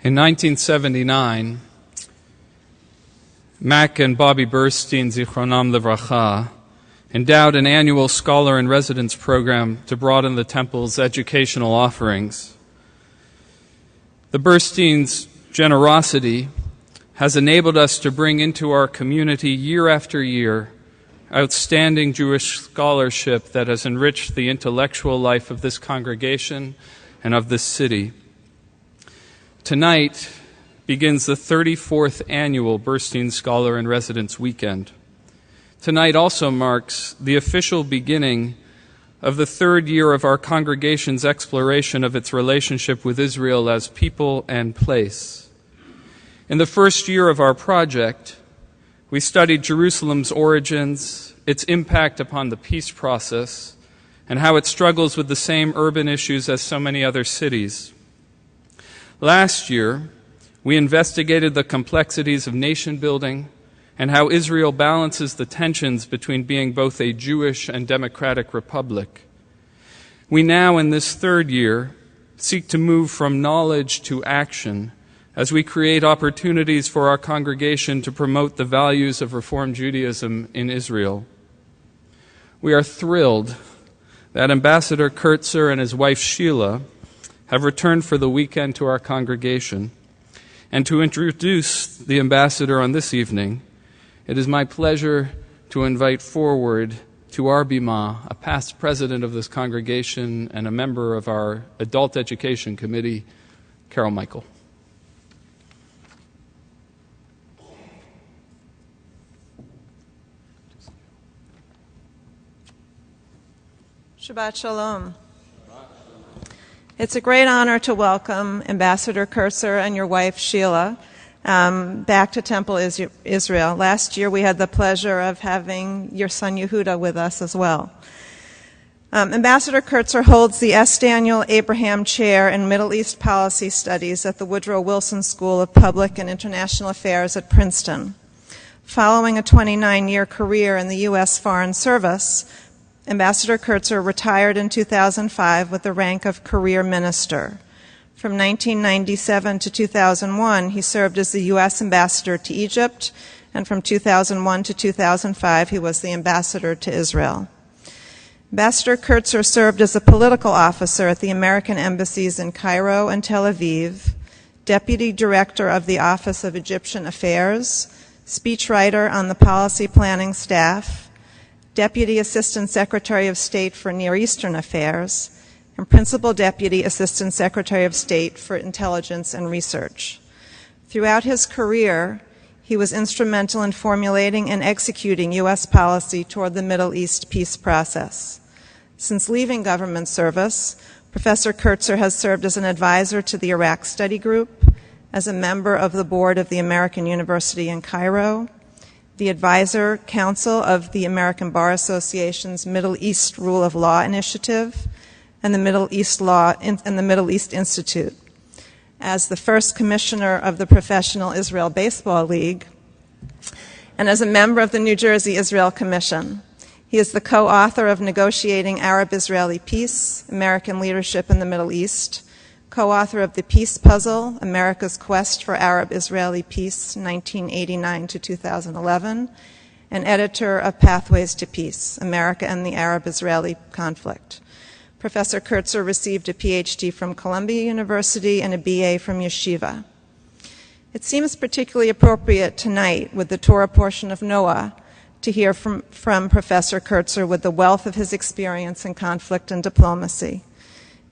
In 1979, Mac and Bobby Burstein, Zichronam Livracha, endowed an annual Scholar-in-Residence program to broaden the temple's educational offerings. The Bursteins' generosity has enabled us to bring into our community year after year outstanding Jewish scholarship that has enriched the intellectual life of this congregation and of this city. Tonight begins the 34th annual Burstein Scholar-in-Residence weekend. Tonight also marks the official beginning of the third year of our congregation's exploration of its relationship with Israel as people and place. In the first year of our project, we studied Jerusalem's origins, its impact upon the peace process, and how it struggles with the same urban issues as so many other cities. Last year, we investigated the complexities of nation building and how Israel balances the tensions between being both a Jewish and democratic republic. We now, in this third year, seek to move from knowledge to action as we create opportunities for our congregation to promote the values of Reform Judaism in Israel. We are thrilled that Ambassador Kurtzer and his wife Sheila have returned for the weekend to our congregation. And to introduce the ambassador on this evening, it is my pleasure to invite forward to our bima a past president of this congregation and a member of our Adult Education Committee, Carol Michael. Shabbat Shalom. It's a great honor to welcome Ambassador Kurtzer and your wife Sheila back to Temple Israel. Last year we had the pleasure of having your son Yehuda with us as well. Ambassador Kurtzer holds the S. Daniel Abraham Chair in Middle East Policy Studies at the Woodrow Wilson School of Public and International Affairs at Princeton. Following a 29-year career in the U.S. Foreign Service, Ambassador Kurtzer retired in 2005 with the rank of Career Minister. From 1997 to 2001, he served as the U.S. Ambassador to Egypt, and from 2001 to 2005, he was the Ambassador to Israel. Ambassador Kurtzer served as a political officer at the American embassies in Cairo and Tel Aviv, Deputy Director of the Office of Egyptian Affairs, speechwriter on the policy planning staff, Deputy Assistant Secretary of State for Near Eastern Affairs, and Principal Deputy Assistant Secretary of State for Intelligence and Research. Throughout his career, he was instrumental in formulating and executing U.S. policy toward the Middle East peace process. Since leaving government service, Professor Kurtzer has served as an advisor to the Iraq Study Group, as a member of the board of the American University in Cairo, the Advisor Council of the American Bar Association's Middle East Rule of Law Initiative, and the Middle East Institute. As the first commissioner of the Professional Israel Baseball League, and as a member of the New Jersey Israel Commission. He is the co-author of Negotiating Arab-Israeli Peace, American Leadership in the Middle East, co-author of The Peace Puzzle, America's Quest for Arab-Israeli Peace, 1989 to 2011, and editor of Pathways to Peace, America and the Arab-Israeli Conflict. Professor Kurtzer received a PhD from Columbia University and a BA from Yeshiva. It seems particularly appropriate tonight, with the Torah portion of Noah, to hear from Professor Kurtzer with the wealth of his experience in conflict and diplomacy.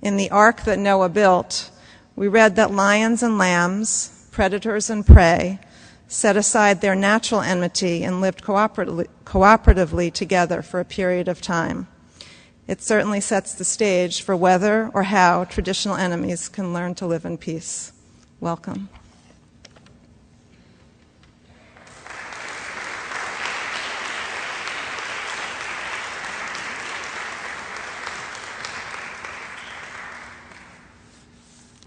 In the ark that Noah built, we read that lions and lambs, predators and prey, set aside their natural enmity and lived cooperatively together for a period of time. It certainly sets the stage for whether or how traditional enemies can learn to live in peace. Welcome.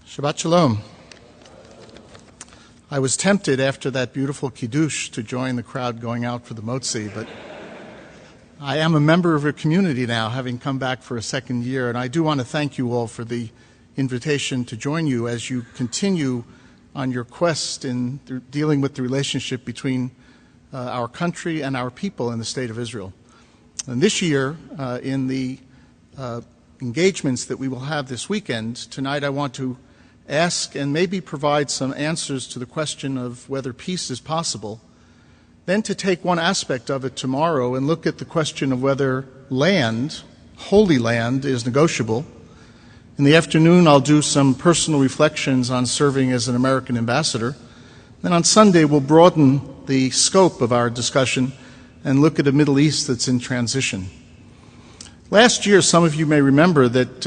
Shabbat Shalom. I was tempted after that beautiful Kiddush to join the crowd going out for the Motzi, but I am a member of your community now, having come back for a second year, and I do want to thank you all for the invitation to join you as you continue on your quest in dealing with the relationship between our country and our people in the State of Israel. And this year, in the engagements that we will have this weekend, tonight I want to ask and maybe provide some answers to the question of whether peace is possible, then to take one aspect of it tomorrow and look at the question of whether land, Holy Land, is negotiable. In the afternoon, I'll do some personal reflections on serving as an American ambassador. Then on Sunday, we'll broaden the scope of our discussion and look at a Middle East that's in transition. Last year, some of you may remember that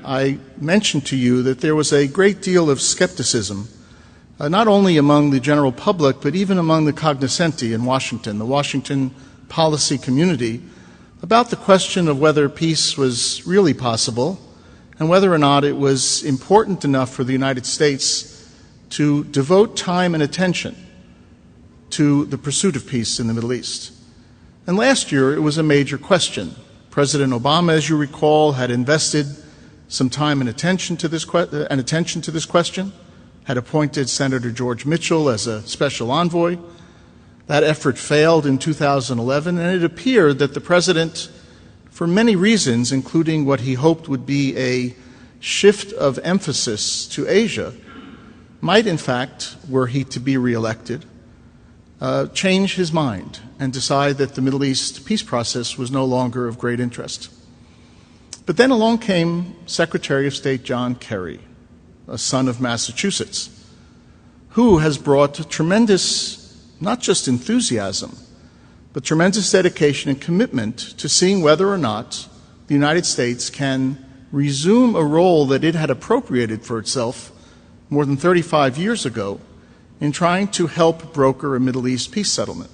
I mentioned to you that there was a great deal of skepticism, not only among the general public, but even among the cognoscenti in Washington, the Washington policy community, about the question of whether peace was really possible and whether or not it was important enough for the United States to devote time and attention to the pursuit of peace in the Middle East. And last year, it was a major question. President Obama, as you recall, had invested some time and attention to this question, had appointed Senator George Mitchell as a special envoy. That effort failed in 2011, and it appeared that the president, for many reasons, including what he hoped would be a shift of emphasis to Asia, might in fact, were he to be reelected, change his mind and decide that the Middle East peace process was no longer of great interest. But then along came Secretary of State John Kerry, a son of Massachusetts, who has brought tremendous, not just enthusiasm, but tremendous dedication and commitment to seeing whether or not the United States can resume a role that it had appropriated for itself more than 35 years ago in trying to help broker a Middle East peace settlement.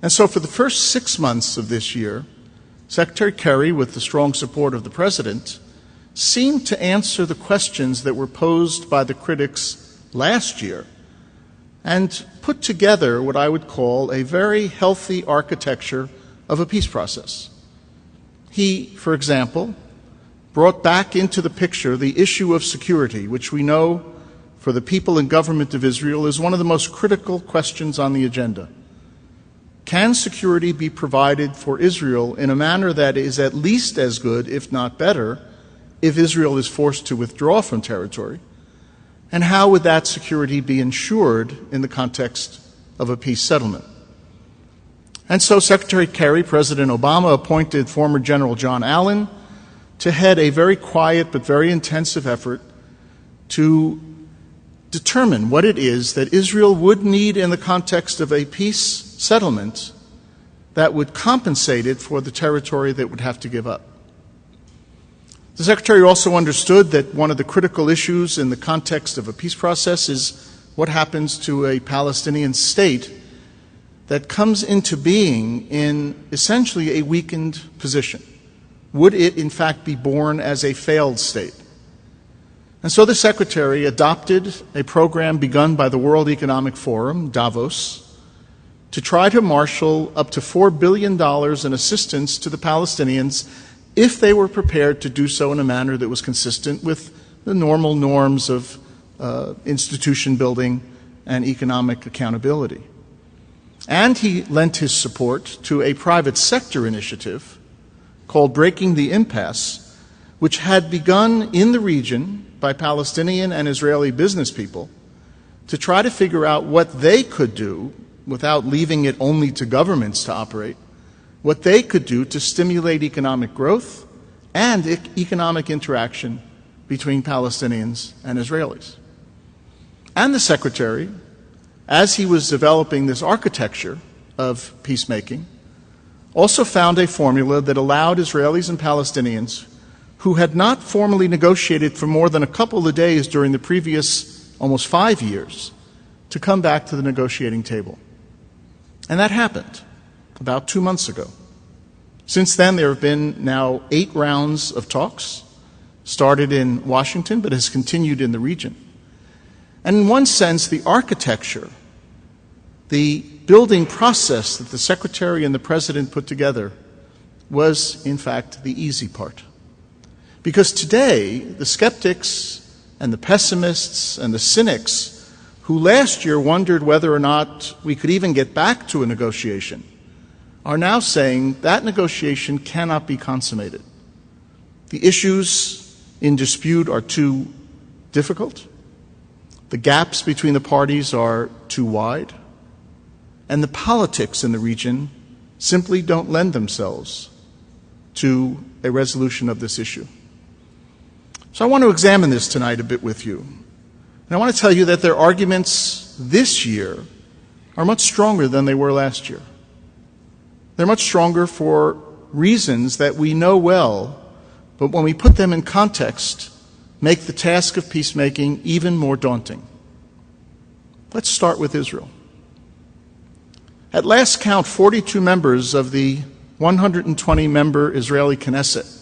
And so for the first 6 months of this year, Secretary Kerry, with the strong support of the President, seemed to answer the questions that were posed by the critics last year and put together what I would call a very healthy architecture of a peace process. He, for example, brought back into the picture the issue of security, which we know for the people and government of Israel is one of the most critical questions on the agenda. Can security be provided for Israel in a manner that is at least as good, if not better, if Israel is forced to withdraw from territory? And how would that security be ensured in the context of a peace settlement? And so Secretary Kerry, President Obama, appointed former General John Allen to head a very quiet but very intensive effort to determine what it is that Israel would need in the context of a peace settlement that would compensate it for the territory that it would have to give up. The Secretary also understood that one of the critical issues in the context of a peace process is what happens to a Palestinian state that comes into being in essentially a weakened position. Would it, in fact, be born as a failed state? And so the Secretary adopted a program begun by the World Economic Forum, Davos, to try to marshal up to $4 billion in assistance to the Palestinians if they were prepared to do so in a manner that was consistent with the normal norms of institution building and economic accountability. And he lent his support to a private sector initiative called Breaking the Impasse, which had begun in the region by Palestinian and Israeli business people to try to figure out what they could do without leaving it only to governments to operate, what they could do to stimulate economic growth and economic interaction between Palestinians and Israelis. And the Secretary, as he was developing this architecture of peacemaking, also found a formula that allowed Israelis and Palestinians who had not formally negotiated for more than a couple of days during the previous almost 5 years to come back to the negotiating table. And that happened about 2 months ago. Since then, there have been now 8 rounds of talks, started in Washington, but has continued in the region. And in one sense, the architecture, the building process that the Secretary and the President put together was, in fact, the easy part. Because today, the skeptics and the pessimists and the cynics who last year wondered whether or not we could even get back to a negotiation, are now saying that negotiation cannot be consummated. The issues in dispute are too difficult, the gaps between the parties are too wide, and the politics in the region simply don't lend themselves to a resolution of this issue. So I want to examine this tonight a bit with you. And I want to tell you that their arguments this year are much stronger than they were last year. They're much stronger for reasons that we know well, but when we put them in context, make the task of peacemaking even more daunting. Let's start with Israel. At last count, 42 members of the 120-member Israeli Knesset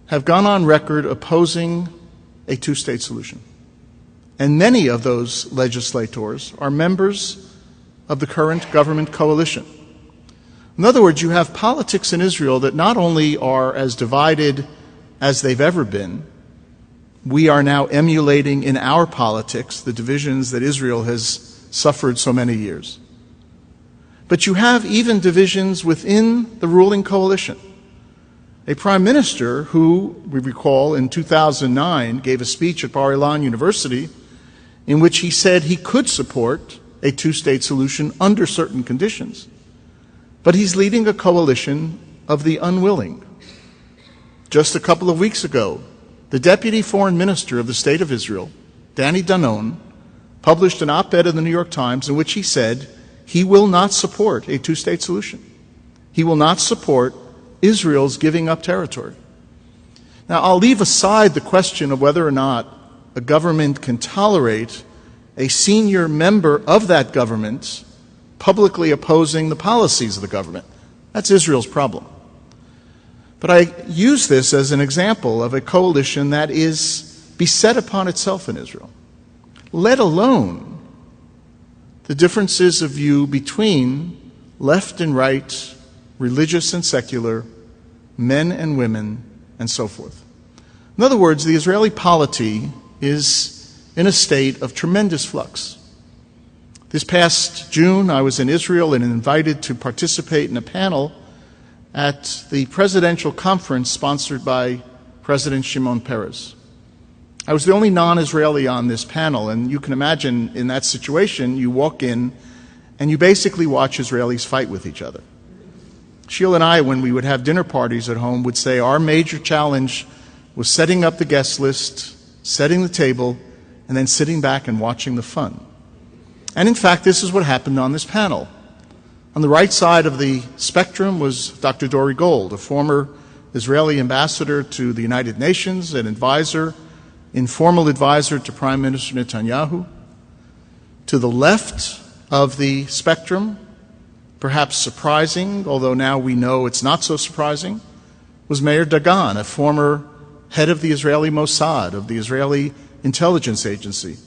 have gone on record opposing a two-state solution. And many of those legislators are members of the current government coalition. In other words, you have politics in Israel that not only are as divided as they've ever been, we are now emulating in our politics the divisions that Israel has suffered so many years. But you have even divisions within the ruling coalition. A prime minister who, we recall, in 2009 gave a speech at Bar Ilan University in which he said he could support a two-state solution under certain conditions. But he's leading a coalition of the unwilling. Just a couple of weeks ago, the deputy foreign minister of the State of Israel, Danny Danon, published an op-ed in the New York Times in which he said he will not support a two-state solution. He will not support Israel's giving up territory. Now, I'll leave aside the question of whether or not a government can tolerate a senior member of that government publicly opposing the policies of the government. That's Israel's problem. But I use this as an example of a coalition that is beset upon itself in Israel, let alone the differences of view between left and right, religious and secular, men and women, and so forth. In other words, the Israeli polity is in a state of tremendous flux. This past June, I was in Israel and invited to participate in a panel at the presidential conference sponsored by President Shimon Peres. I was the only non-Israeli on this panel, and you can imagine in that situation, you walk in and you basically watch Israelis fight with each other. Sheila and I, when we would have dinner parties at home, would say our major challenge was setting up the guest list, setting the table, and then sitting back and watching the fun. And in fact, this is what happened on this panel. On the right side of the spectrum was Dr. Dori Gold, a former Israeli ambassador to the United Nations, an advisor, informal advisor to Prime Minister Netanyahu. To the left of the spectrum, perhaps surprising, although now we know it's not so surprising, was Meir Dagan, a former head of the Israeli Mossad, of the Israeli intelligence agency,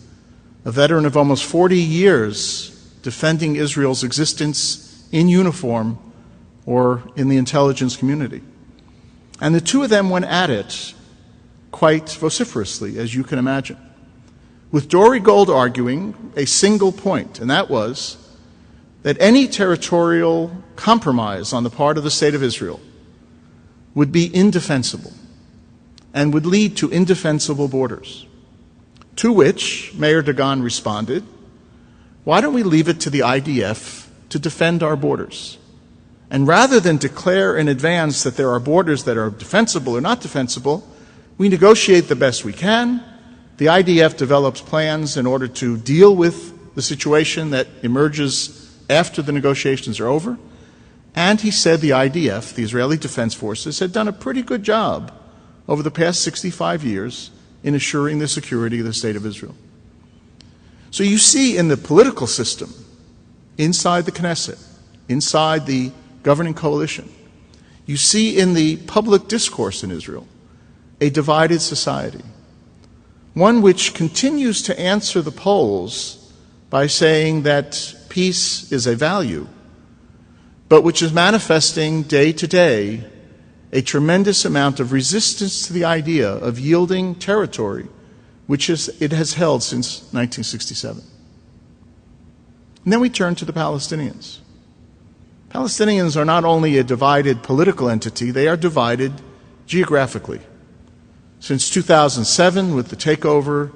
a veteran of almost 40 years defending Israel's existence in uniform or in the intelligence community. And the two of them went at it quite vociferously, as you can imagine, with Dori Gold arguing a single point, and that was that any territorial compromise on the part of the State of Israel would be indefensible and would lead to indefensible borders. To which Meir Dagan responded, why don't we leave it to the IDF to defend our borders? And rather than declare in advance that there are borders that are defensible or not defensible, we negotiate the best we can. The IDF develops plans in order to deal with the situation that emerges after the negotiations are over. And he said the IDF, the Israeli Defense Forces, had done a pretty good job over the past 65 years in assuring the security of the State of Israel. So you see in the political system, inside the Knesset, inside the governing coalition, you see in the public discourse in Israel a divided society, one which continues to answer the polls by saying that peace is a value, but which is manifesting day to day a tremendous amount of resistance to the idea of yielding territory, which it has held since 1967. And then we turn to the Palestinians. Palestinians are not only a divided political entity, they are divided geographically. Since 2007, with the takeover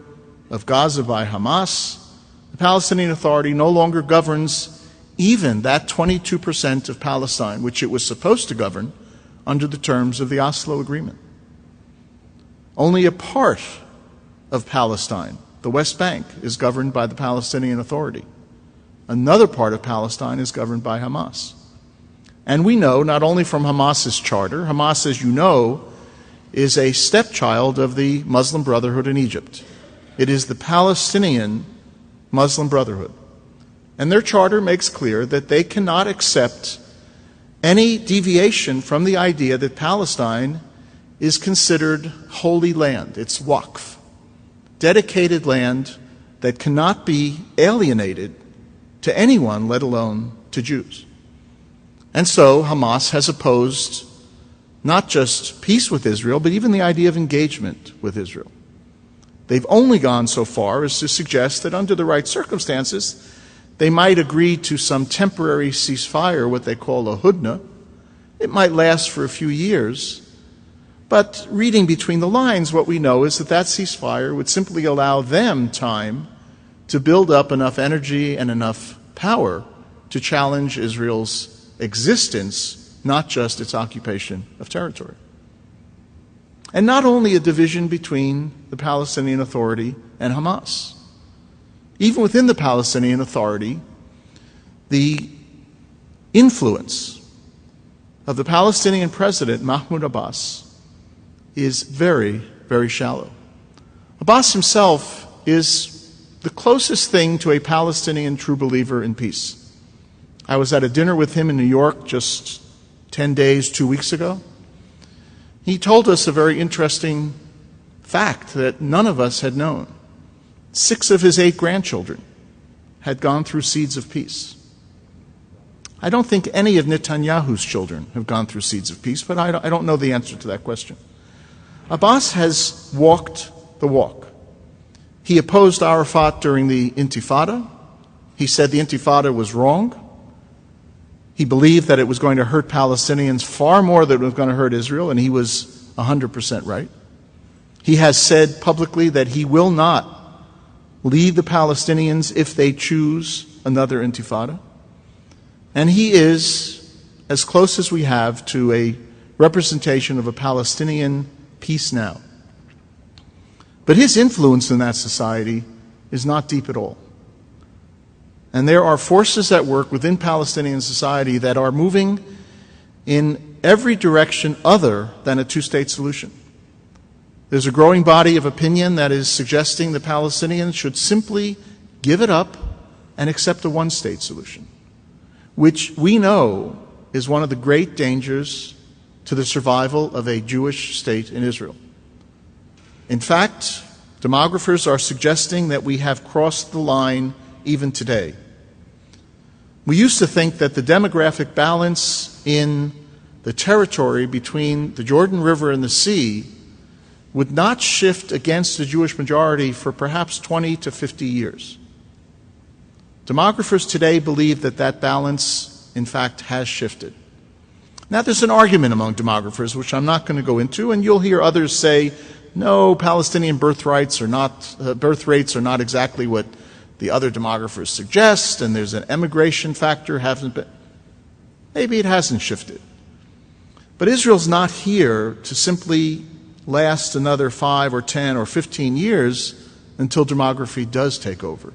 of Gaza by Hamas, the Palestinian Authority no longer governs even that 22% of Palestine, which it was supposed to govern under the terms of the Oslo Agreement. Only a part of Palestine, the West Bank, is governed by the Palestinian Authority. Another part of Palestine is governed by Hamas. And we know, not only from Hamas's charter, Hamas, as you know, is a stepchild of the Muslim Brotherhood in Egypt. It is the Palestinian Muslim Brotherhood. And their charter makes clear that they cannot accept any deviation from the idea that Palestine is considered holy land. It's waqf, dedicated land that cannot be alienated to anyone, let alone to Jews. And so Hamas has opposed not just peace with Israel, but even the idea of engagement with Israel. They've only gone so far as to suggest that under the right circumstances, they might agree to some temporary ceasefire, what they call a hudna. It might last for a few years, but reading between the lines, what we know is that that ceasefire would simply allow them time to build up enough energy and enough power to challenge Israel's existence, not just its occupation of territory. And not only a division between the Palestinian Authority and Hamas. Even within the Palestinian Authority, the influence of the Palestinian president, Mahmoud Abbas, is very, very shallow. Abbas himself is the closest thing to a Palestinian true believer in peace. I was at a dinner with him in New York just 10 days, 2 weeks ago. He told us a very interesting fact that none of us had known. 6 of his 8 grandchildren had gone through seeds of peace. I don't think any of Netanyahu's children have gone through seeds of peace, but I don't know the answer to that question. Abbas has walked the walk. He opposed Arafat during the Intifada. He said the Intifada was wrong. He believed that it was going to hurt Palestinians far more than it was going to hurt Israel, and he was 100% right. He has said publicly that he will not lead the Palestinians if they choose another Intifada. And he is as close as we have to a representation of a Palestinian peace now. But his influence in that society is not deep at all. And there are forces at work within Palestinian society that are moving in every direction other than a two-state solution. There's a growing body of opinion that is suggesting the Palestinians should simply give it up and accept a one-state solution, which we know is one of the great dangers to the survival of a Jewish state in Israel. In fact, demographers are suggesting that we have crossed the line even today. We used to think that the demographic balance in the territory between the Jordan River and the sea would not shift against the Jewish majority for perhaps 20 to 50 years. Demographers today believe that that balance, in fact, has shifted. Now, there's an argument among demographers, which I'm not going to go into, and you'll hear others say, no, Palestinian birth rates are not exactly what the other demographers suggest, and there's an emigration factor. Maybe it hasn't shifted. But Israel's not here to simply last another 5 or 10 or 15 years until demography does take over.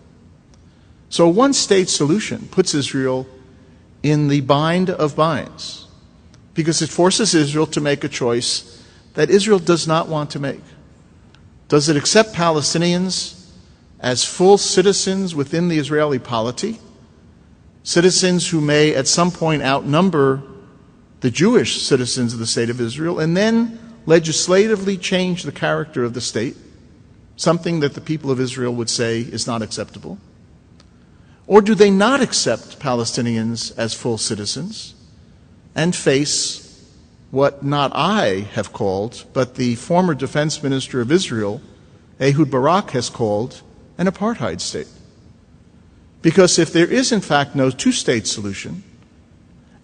So a one-state solution puts Israel in the bind of binds because it forces Israel to make a choice that Israel does not want to make. Does it accept Palestinians as full citizens within the Israeli polity, citizens who may at some point outnumber the Jewish citizens of the state of Israel, and then legislatively change the character of the state, something that the people of Israel would say is not acceptable? Or do they not accept Palestinians as full citizens and face what not I have called, but the former defense minister of Israel, Ehud Barak, has called an apartheid state? Because if there is, in fact, no two-state solution,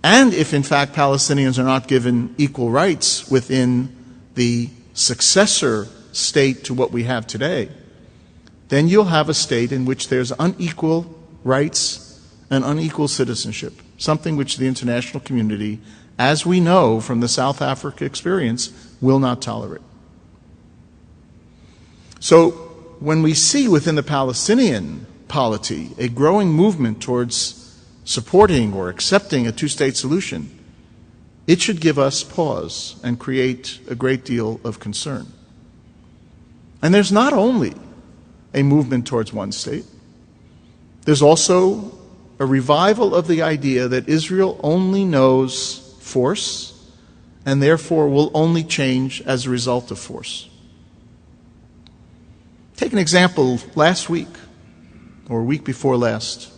and if, in fact, Palestinians are not given equal rights within the successor state to what we have today, then you'll have a state in which there's unequal rights and unequal citizenship, something which the international community, as we know from the South Africa experience, will not tolerate. So when we see within the Palestinian polity a growing movement towards supporting or accepting a two-state solution, it should give us pause and create a great deal of concern. And there's not only a movement towards one state, there's also a revival of the idea that Israel only knows force and therefore will only change as a result of force. Take an example last week, or week before last.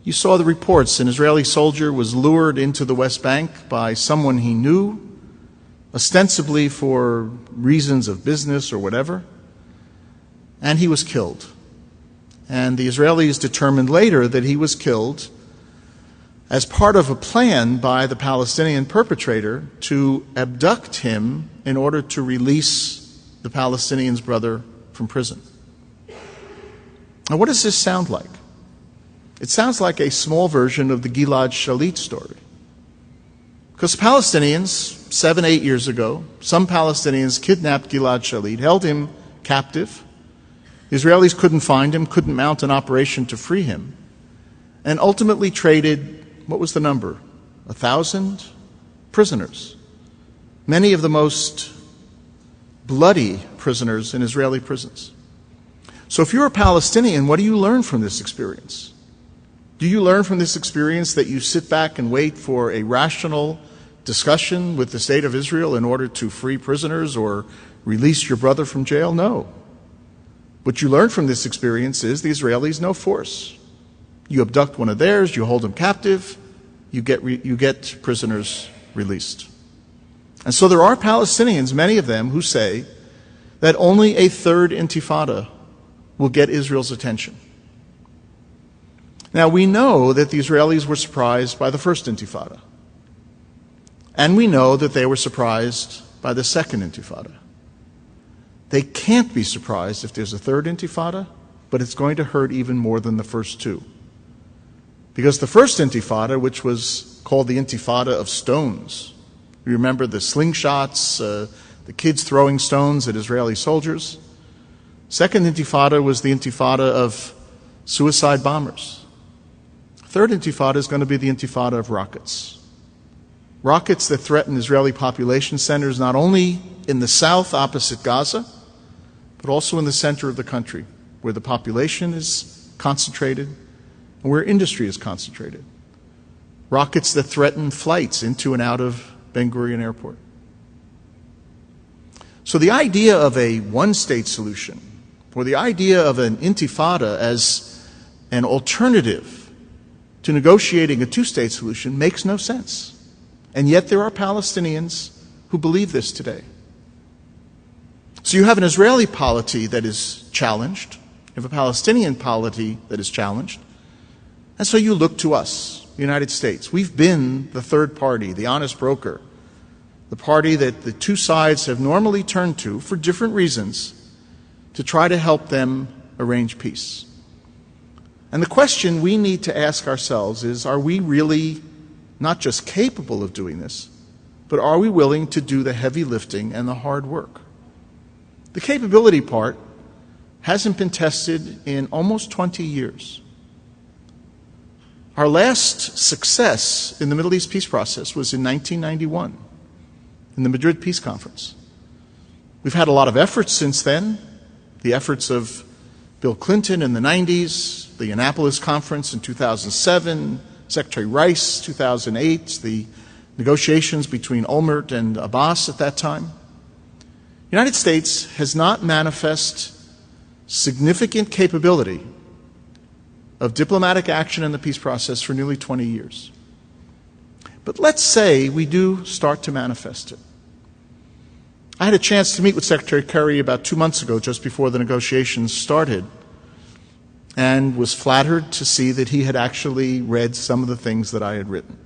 You saw the reports. An Israeli soldier was lured into the West Bank by someone he knew, ostensibly for reasons of business or whatever, and he was killed. And the Israelis determined later that he was killed as part of a plan by the Palestinian perpetrator to abduct him in order to release the Palestinian's brother from prison. Now, what does this sound like? It sounds like a small version of the Gilad Shalit story. Because Palestinians, 7-8 years ago, some Palestinians kidnapped Gilad Shalit, held him captive. The Israelis couldn't find him, couldn't mount an operation to free him, and ultimately traded, what was the number? 1,000 prisoners. Many of the most bloody prisoners in Israeli prisons. So if you're a Palestinian, what do you learn from this experience? Do you learn from this experience that you sit back and wait for a rational discussion with the state of Israel in order to free prisoners or release your brother from jail? No. What you learn from this experience is the Israelis know force. You abduct one of theirs, you hold them captive, you get prisoners released. And so there are Palestinians, many of them, who say that only a third intifada will get Israel's attention. Now, we know that the Israelis were surprised by the first intifada. And we know that they were surprised by the second intifada. They can't be surprised if there's a third intifada, but it's going to hurt even more than the first two. Because the first intifada, which was called the intifada of stones, you remember the slingshots, the kids throwing stones at Israeli soldiers. Second intifada was the intifada of suicide bombers. Third intifada is going to be the intifada of rockets. Rockets that threaten Israeli population centers not only in the south opposite Gaza, but also in the center of the country, where the population is concentrated and where industry is concentrated. Rockets that threaten flights into and out of Ben Gurion Airport. So the idea of a one-state solution, or the idea of an intifada as an alternative to negotiating a two-state solution, makes no sense. And yet there are Palestinians who believe this today. So you have an Israeli polity that is challenged, you have a Palestinian polity that is challenged, and so you look to us, the United States. We've been the third party, the honest broker, the party that the two sides have normally turned to for different reasons to try to help them arrange peace. And the question we need to ask ourselves is, are we really not just capable of doing this, but are we willing to do the heavy lifting and the hard work? The capability part hasn't been tested in almost 20 years. Our last success in the Middle East peace process was in 1991, in the Madrid Peace Conference. We've had a lot of efforts since then, the efforts of Bill Clinton in the 90s, the Annapolis Conference in 2007, Secretary Rice, 2008, the negotiations between Olmert and Abbas at that time. The United States has not manifested significant capability of diplomatic action in the peace process for nearly 20 years. But let's say we do start to manifest it. I had a chance to meet with Secretary Kerry about 2 months ago, just before the negotiations started. and was flattered to see that he had actually read some of the things that I had written.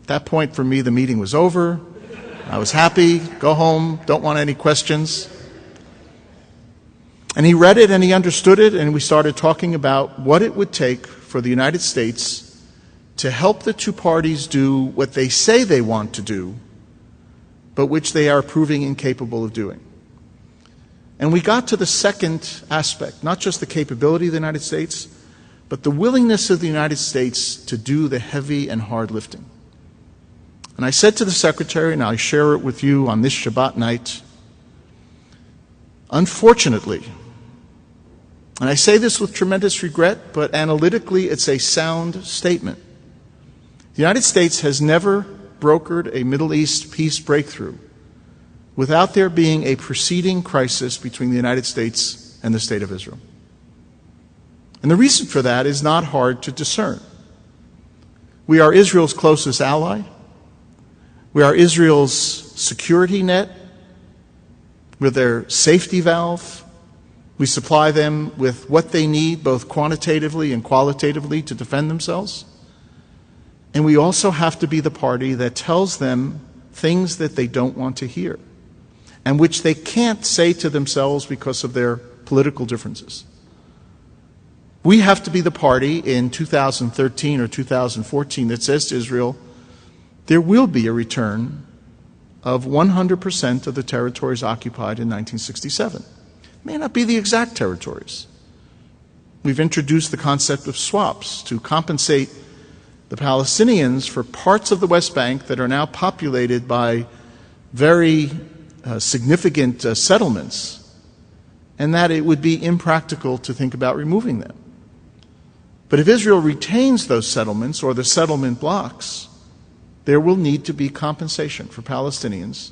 At that point, for me, the meeting was over. I was happy, go home, don't want any questions. And he read it and he understood it, and we started talking about what it would take for the United States to help the two parties do what they say they want to do, but which they are proving incapable of doing. And we got to the second aspect, not just the capability of the United States, but the willingness of the United States to do the heavy and hard lifting. And I said to the Secretary, and I share it with you on this Shabbat night, unfortunately, and I say this with tremendous regret, but analytically it's a sound statement. The United States has never brokered a Middle East peace breakthrough without there being a preceding crisis between the United States and the State of Israel. And the reason for that is not hard to discern. We are Israel's closest ally. We are Israel's security net. We're their safety valve. We supply them with what they need, both quantitatively and qualitatively, to defend themselves. And we also have to be the party that tells them things that they don't want to hear, and which they can't say to themselves because of their political differences. We have to be the party in 2013 or 2014 that says to Israel, there will be a return of 100% of the territories occupied in 1967. It may not be the exact territories. We've introduced the concept of swaps to compensate the Palestinians for parts of the West Bank that are now populated by very significant settlements, and that it would be impractical to think about removing them. But if Israel retains those settlements or the settlement blocks, there will need to be compensation for Palestinians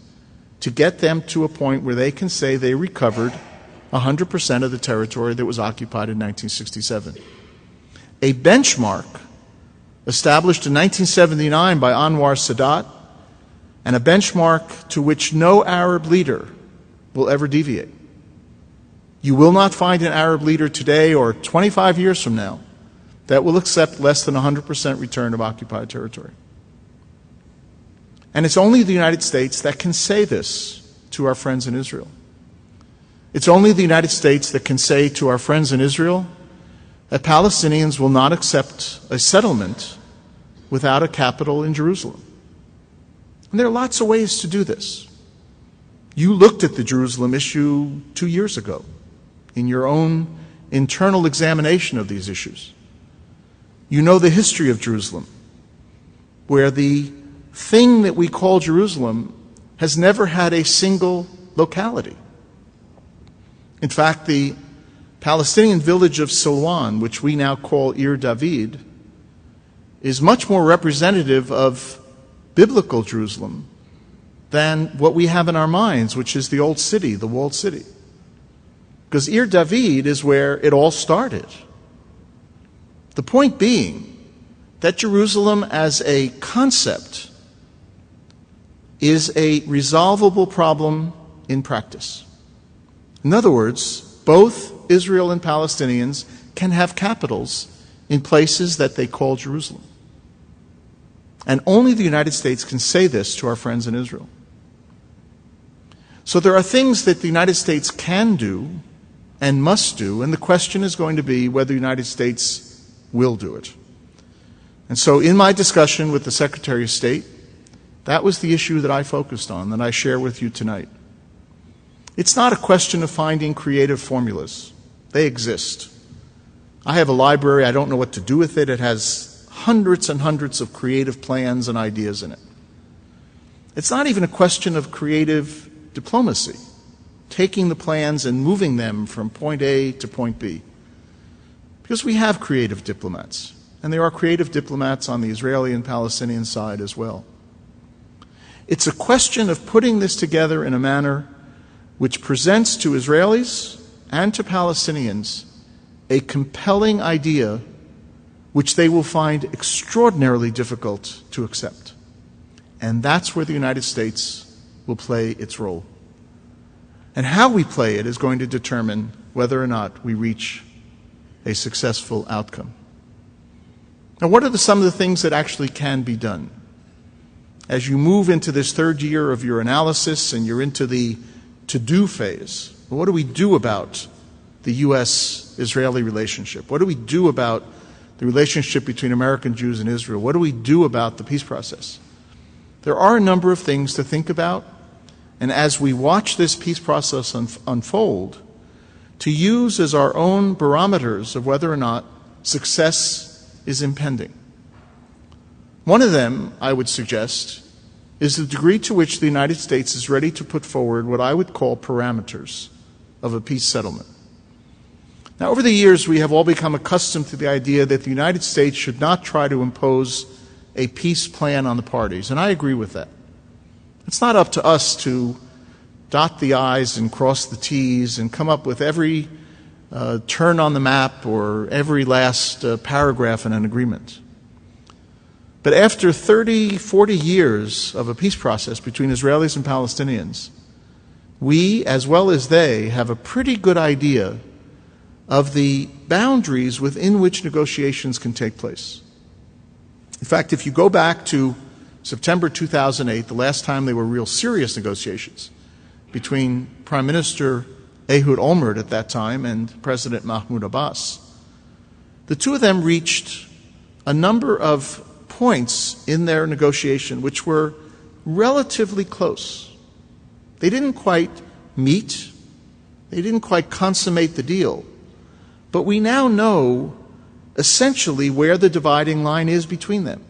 to get them to a point where they can say they recovered 100% of the territory that was occupied in 1967. A benchmark established in 1979 by Anwar Sadat, and a benchmark to which no Arab leader will ever deviate. You will not find an Arab leader today or 25 years from now that will accept less than 100% return of occupied territory. And it's only the United States that can say this to our friends in Israel. It's only the United States that can say to our friends in Israel that Palestinians will not accept a settlement without a capital in Jerusalem. And there are lots of ways to do this. You looked at the Jerusalem issue 2 years ago in your own internal examination of these issues. You know the history of Jerusalem, where the thing that we call Jerusalem has never had a single locality. In fact, the Palestinian village of Silwan, which we now call Ir David, is much more representative of biblical Jerusalem than what we have in our minds, which is the old city, the walled city. Because Ir David is where it all started. The point being that Jerusalem as a concept is a resolvable problem in practice. In other words, both Israel and Palestinians can have capitals in places that they call Jerusalem. And only the United States can say this to our friends in Israel. So there are things that the United States can do and must do, and the question is going to be whether the United States will do it. And so in my discussion with the Secretary of State, that was the issue that I focused on, that I share with you tonight. It's not a question of finding creative formulas. They exist. I have a library. I don't know what to do with it. It has hundreds and hundreds of creative plans and ideas in it. It's not even a question of creative diplomacy, taking the plans and moving them from point A to point B. Because we have creative diplomats, and there are creative diplomats on the Israeli and Palestinian side as well. It's a question of putting this together in a manner which presents to Israelis and to Palestinians a compelling idea which they will find extraordinarily difficult to accept. And that's where the United States will play its role. And how we play it is going to determine whether or not we reach a successful outcome. Now, what are some of the things that actually can be done? As you move into this third year of your analysis and you're into the to-do phase, what do we do about the U.S.-Israeli relationship? What do we do about the relationship between American Jews and Israel? What do we do about the peace process? There are a number of things to think about, and as we watch this peace process unfold, to use as our own barometers of whether or not success is impending. One of them, I would suggest, is the degree to which the United States is ready to put forward what I would call parameters of a peace settlement. Now, over the years, we have all become accustomed to the idea that the United States should not try to impose a peace plan on the parties, and I agree with that. It's not up to us to dot the I's and cross the T's and come up with every turn on the map or every last paragraph in an agreement. But after 30, 40 years of a peace process between Israelis and Palestinians, we, as well as they, have a pretty good idea of the boundaries within which negotiations can take place. In fact, if you go back to September 2008, the last time there were real serious negotiations between Prime Minister Ehud Olmert at that time and President Mahmoud Abbas, the two of them reached a number of points in their negotiation which were relatively close. They didn't quite meet, they didn't quite consummate the deal, but we now know essentially where the dividing line is between them,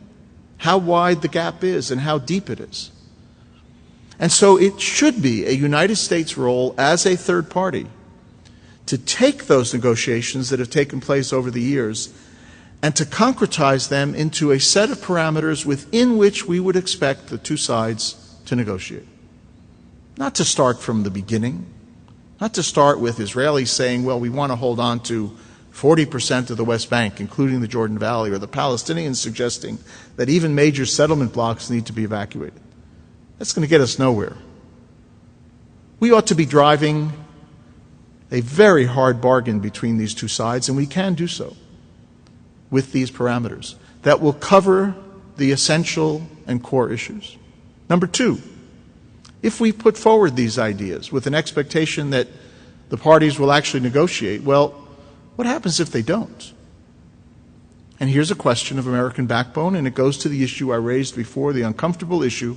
how wide the gap is and how deep it is. And so it should be a United States role as a third party to take those negotiations that have taken place over the years and to concretize them into a set of parameters within which we would expect the two sides to negotiate. Not to start from the beginning, not to start with Israelis saying, well, we want to hold on to 40% of the West Bank, including the Jordan Valley, or the Palestinians suggesting that even major settlement blocks need to be evacuated. That's going to get us nowhere. We ought to be driving a very hard bargain between these two sides, and we can do so with these parameters that will cover the essential and core issues. Number two, if we put forward these ideas with an expectation that the parties will actually negotiate, well, what happens if they don't? And here's a question of American backbone, and it goes to the issue I raised before, the uncomfortable issue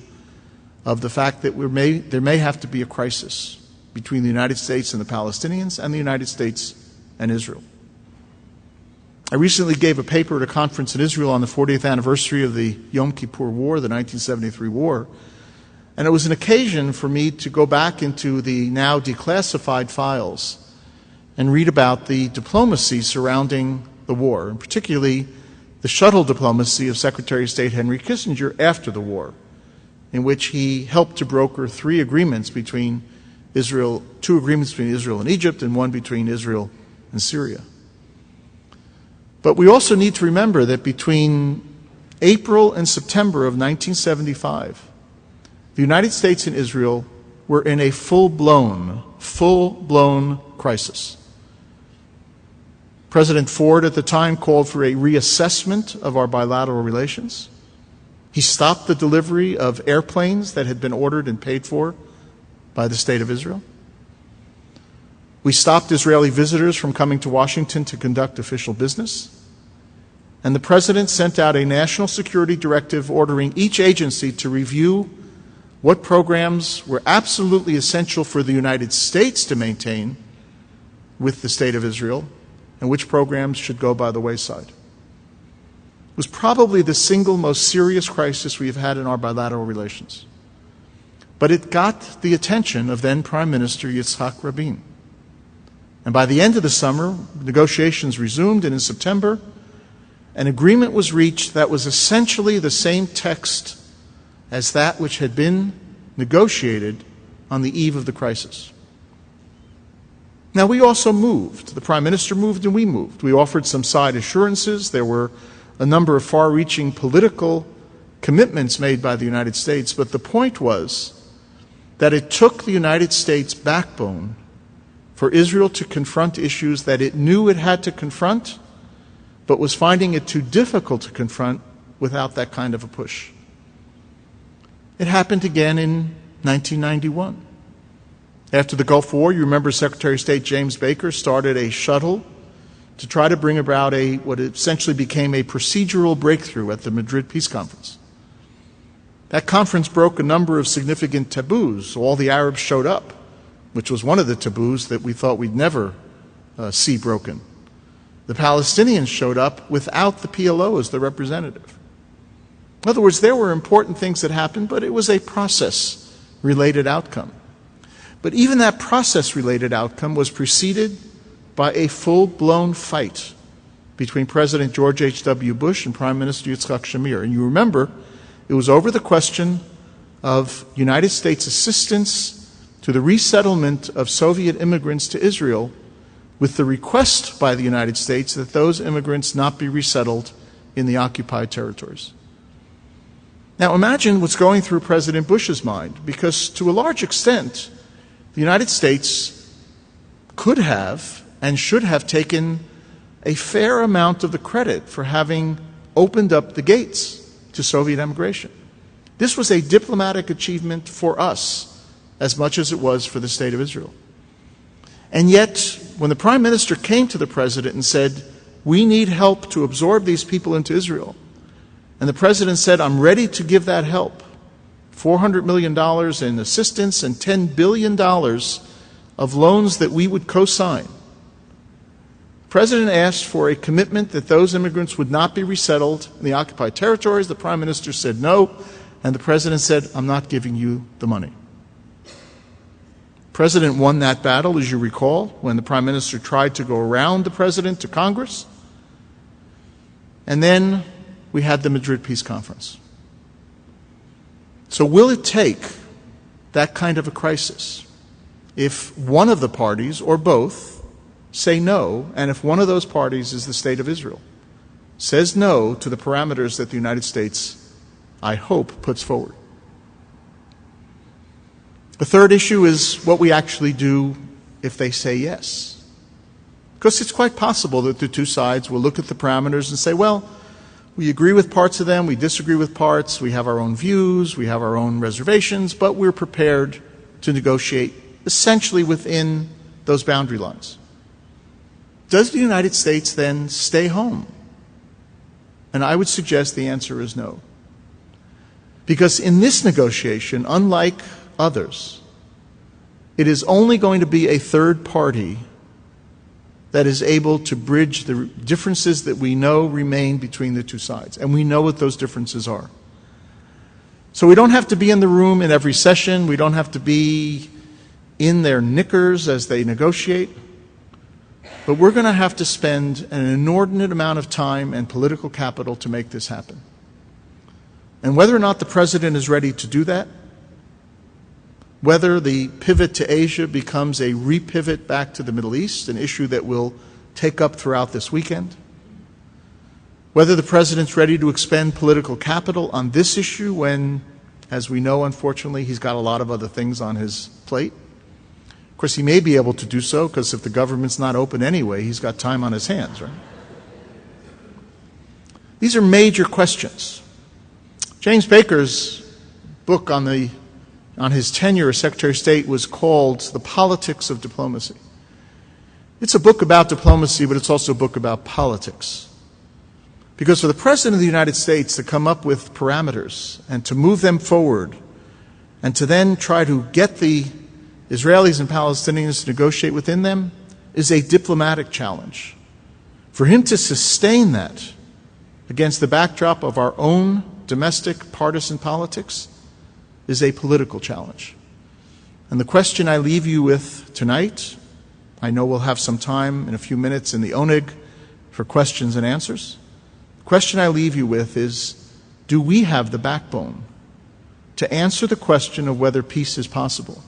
of the fact that there may have to be a crisis between the United States and the Palestinians and the United States and Israel. I recently gave a paper at a conference in Israel on the 40th anniversary of the Yom Kippur War, the 1973 war, and it was an occasion for me to go back into the now declassified files and read about the diplomacy surrounding the war, and particularly the shuttle diplomacy of Secretary of State Henry Kissinger after the war, in which he helped to broker two agreements between Israel and Egypt, and one between Israel and Syria. But we also need to remember that between April and September of 1975, the United States and Israel were in a full-blown crisis. President Ford at the time called for a reassessment of our bilateral relations. He stopped the delivery of airplanes that had been ordered and paid for by the State of Israel. We stopped Israeli visitors from coming to Washington to conduct official business. And the President sent out a national security directive ordering each agency to review what programs were absolutely essential for the United States to maintain with the State of Israel and which programs should go by the wayside. It was probably the single most serious crisis we have had in our bilateral relations. But it got the attention of then Prime Minister Yitzhak Rabin. And by the end of the summer, negotiations resumed, and in September, an agreement was reached that was essentially the same text as that which had been negotiated on the eve of the crisis. Now, we also moved. The Prime Minister moved and we moved. We offered some side assurances. There were a number of far-reaching political commitments made by the United States, but the point was that it took the United States backbone for Israel to confront issues that it knew it had to confront, but was finding it too difficult to confront without that kind of a push. It happened again in 1991. After the Gulf War, you remember Secretary of State James Baker started a shuttle to try to bring about what essentially became a procedural breakthrough at the Madrid Peace Conference. That conference broke a number of significant taboos. All the Arabs showed up, which was one of the taboos that we thought we'd never see broken. The Palestinians showed up without the PLO as the representative. In other words, there were important things that happened, but it was a process-related outcome. But even that process-related outcome was preceded by a full-blown fight between President George H.W. Bush and Prime Minister Yitzhak Shamir. And you remember, it was over the question of United States assistance to the resettlement of Soviet immigrants to Israel, with the request by the United States that those immigrants not be resettled in the occupied territories. Now imagine what's going through President Bush's mind, because to a large extent, the United States could have and should have taken a fair amount of the credit for having opened up the gates to Soviet immigration. This was a diplomatic achievement for us as much as it was for the State of Israel. And yet, when the Prime Minister came to the President and said, "We need help to absorb these people into Israel," and the President said, "I'm ready to give that help, $400 million in assistance and $10 billion of loans that we would co-sign," the President asked for a commitment that those immigrants would not be resettled in the occupied territories. The Prime Minister said no, and the President said, "I'm not giving you the money." The President won that battle, as you recall, when the Prime Minister tried to go around the President to Congress. And then we had the Madrid Peace Conference. So will it take that kind of a crisis if one of the parties, or both, say no, and if one of those parties is the State of Israel, says no to the parameters that the United States, I hope, puts forward? The third issue is what we actually do if they say yes. Because it's quite possible that the two sides will look at the parameters and say, well, we agree with parts of them, we disagree with parts, we have our own views, we have our own reservations, but we're prepared to negotiate essentially within those boundary lines. Does the United States then stay home? And I would suggest the answer is no. Because in this negotiation, unlike others, it is only going to be a third party that is able to bridge the differences that we know remain between the two sides. And we know what those differences are. So we don't have to be in the room in every session. We don't have to be in their knickers as they negotiate. But we're going to have to spend an inordinate amount of time and political capital to make this happen. And whether or not the President is ready to do that, whether the pivot to Asia becomes a repivot back to the Middle East, an issue that we'll take up throughout this weekend, whether the President's ready to expend political capital on this issue when, as we know, unfortunately, he's got a lot of other things on his plate. Of course, he may be able to do so because if the government's not open anyway, he's got time on his hands, right? These are major questions. James Baker's book on his tenure as Secretary of State was called The Politics of Diplomacy. It's a book about diplomacy, but it's also a book about politics. Because for the President of the United States to come up with parameters and to move them forward and to then try to get the Israelis and Palestinians to negotiate within them is a diplomatic challenge. For him to sustain that against the backdrop of our own domestic partisan politics is a political challenge. And the question I leave you with tonight, I know we'll have some time in a few minutes in the Oneg for questions and answers. The question I leave you with is, do we have the backbone to answer the question of whether peace is possible?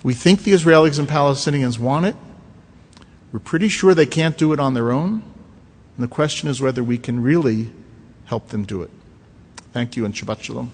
We think the Israelis and Palestinians want it. We're pretty sure they can't do it on their own. And the question is whether we can really help them do it. Thank you and Shabbat Shalom.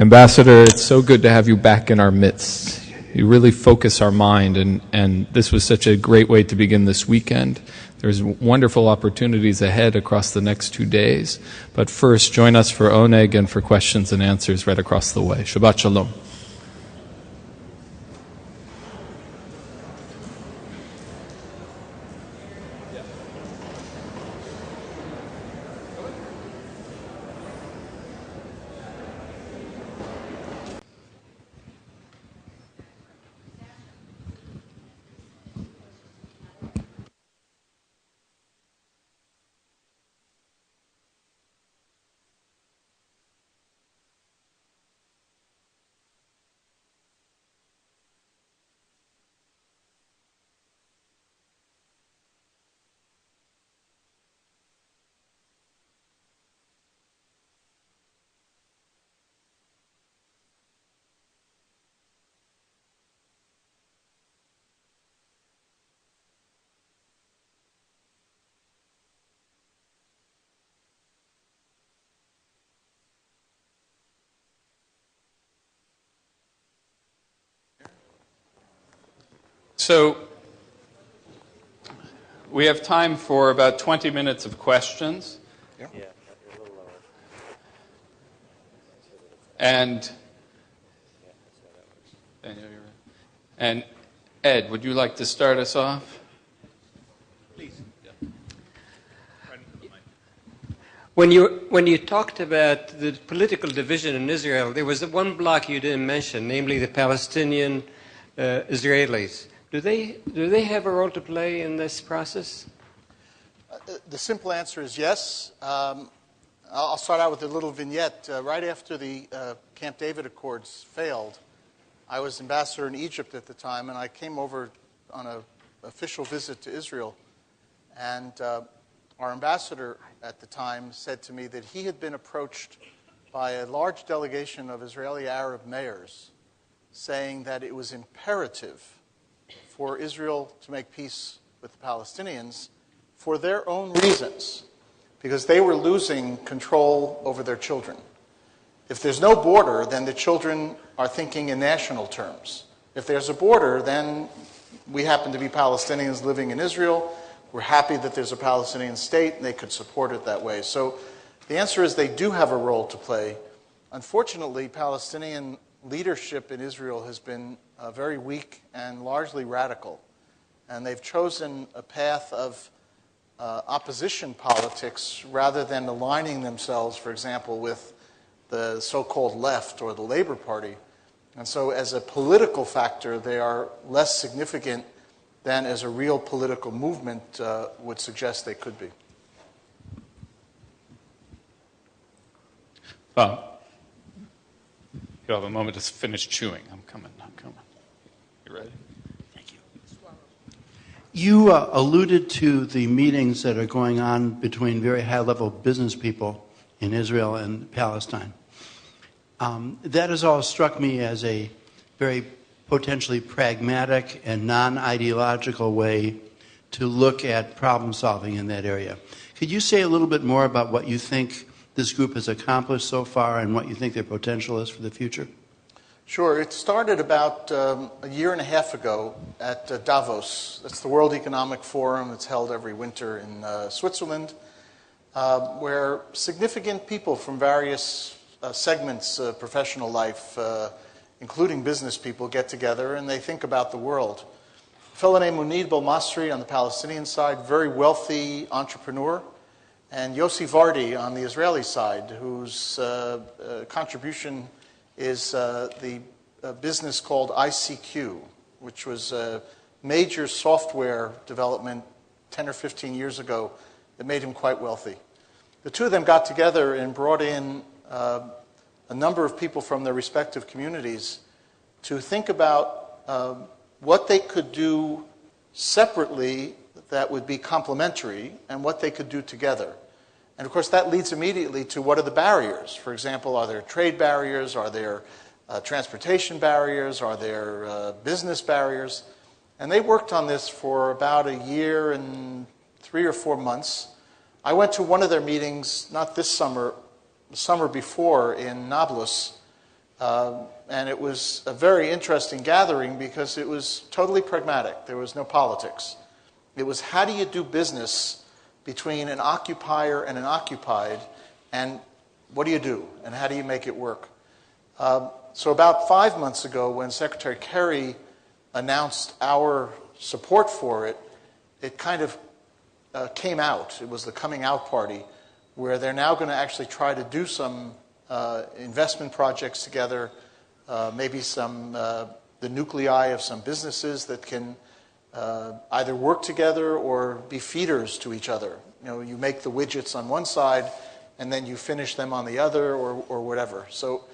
Ambassador, it's so good to have you back in our midst. You really focus our mind, and this was such a great way to begin this weekend. There's wonderful opportunities ahead across the next 2 days. But first, join us for Oneg and for questions and answers right across the way. Shabbat Shalom. So we have time for about 20 minutes of questions. Yeah. And and Ed, would you like to start us off? Please. Yeah. Right into the mic. When you talked about the political division in Israel, there was one bloc you didn't mention, namely the Palestinian Israelis. Do they have a role to play in this process? The simple answer is yes. I'll start out with a little vignette. Right after the Camp David Accords failed, I was ambassador in Egypt at the time, and I came over on an official visit to Israel. And our ambassador at the time said to me that he had been approached by a large delegation of Israeli Arab mayors saying that it was imperative for Israel to make peace with the Palestinians for their own reasons, because they were losing control over their children. If there's no border, then the children are thinking in national terms. If there's a border, then we happen to be Palestinians living in Israel. We're happy that there's a Palestinian state, and they could support it that way. So the answer is they do have a role to play. Unfortunately, Palestinian leadership in Israel has been very weak and largely radical. And they've chosen a path of opposition politics rather than aligning themselves, for example, with the so-called left or the Labor Party. And so as a political factor, they are less significant than as a real political movement would suggest they could be. You'll have a moment to finish chewing. I'm coming. You ready? Thank you. You alluded to the meetings that are going on between very high-level business people in Israel and Palestine. That has all struck me as a very potentially pragmatic and non-ideological way to look at problem solving in that area. Could you say a little bit more about what you think this group has accomplished so far and what you think their potential is for the future? Sure. It started about a year and a half ago at Davos. That's the World Economic Forum. It's held every winter in Switzerland, where significant people from various segments of professional life, including business people, get together and they think about the world. A fellow named Munid Belmasri on the Palestinian side, very wealthy entrepreneur, and Yossi Vardi on the Israeli side, whose contribution is the business called ICQ, which was a major software development 10 or 15 years ago that made him quite wealthy. The two of them got together and brought in a number of people from their respective communities to think about what they could do separately that would be complementary and what they could do together. And of course that leads immediately to what are the barriers. For example, are there trade barriers? Are there transportation barriers? Are there business barriers? And they worked on this for about a year and 3 or 4 months. I went to one of their meetings, not this summer, the summer before in Nablus, And it was a very interesting gathering because it was totally pragmatic. There was no politics. It was, how do you do business between an occupier and an occupied, and what do you do, and how do you make it work? So about 5 months ago, when Secretary Kerry announced our support for it, it kind of came out. It was the coming out party, where they're now going to actually try to do some investment projects together, maybe some the nuclei of some businesses that can either work together or be feeders to each other. You know, you make the widgets on one side, and then you finish them on the other, or whatever. So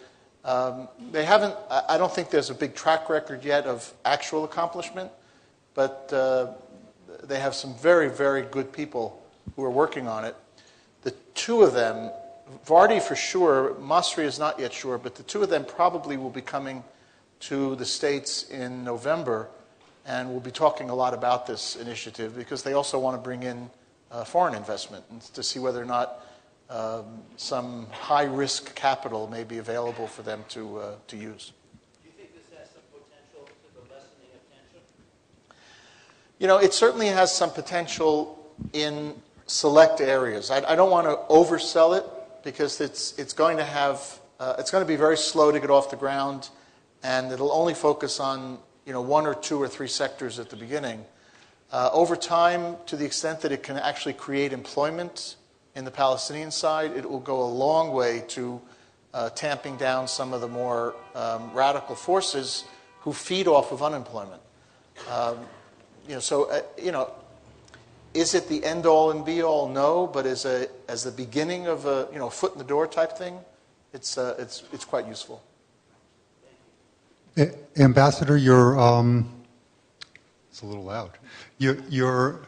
they haven't. I don't think there's a big track record yet of actual accomplishment, but they have some very, very good people who are working on it. The two of them, Vardy for sure, Masri is not yet sure, but the two of them probably will be coming to the States in November, and we'll be talking a lot about this initiative because they also want to bring in foreign investment and to see whether or not some high-risk capital may be available for them to use. Do you think this has some potential to the lessening of tension? You know, it certainly has some potential in select areas. I don't want to oversell it because it's going to have it's going to be very slow to get off the ground, and it'll only focus on one or two or three sectors at the beginning. Over time, to the extent that it can actually create employment in the Palestinian side, it will go a long way to tamping down some of the more radical forces who feed off of unemployment. Is it the end-all and be-all? No, but as the beginning of a foot in the door type thing, it's quite useful. Ambassador, your it's a little loud. Your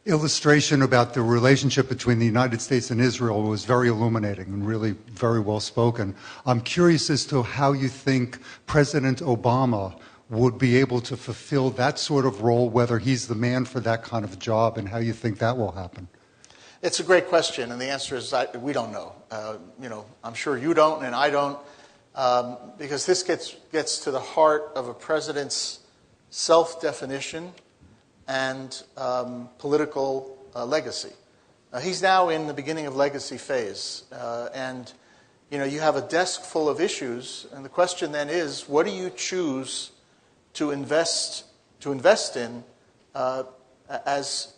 illustration about the relationship between the United States and Israel was very illuminating and really very well spoken. I'm curious as to how you think President Obama would be able to fulfill that sort of role, whether he's the man for that kind of job, and how you think that will happen. It's a great question, and the answer is we don't know. I'm sure you don't, and I don't, because this gets to the heart of a president's self-definition and political legacy. He's now in the beginning of legacy phase, and you have a desk full of issues, and the question then is, what do you choose to invest in as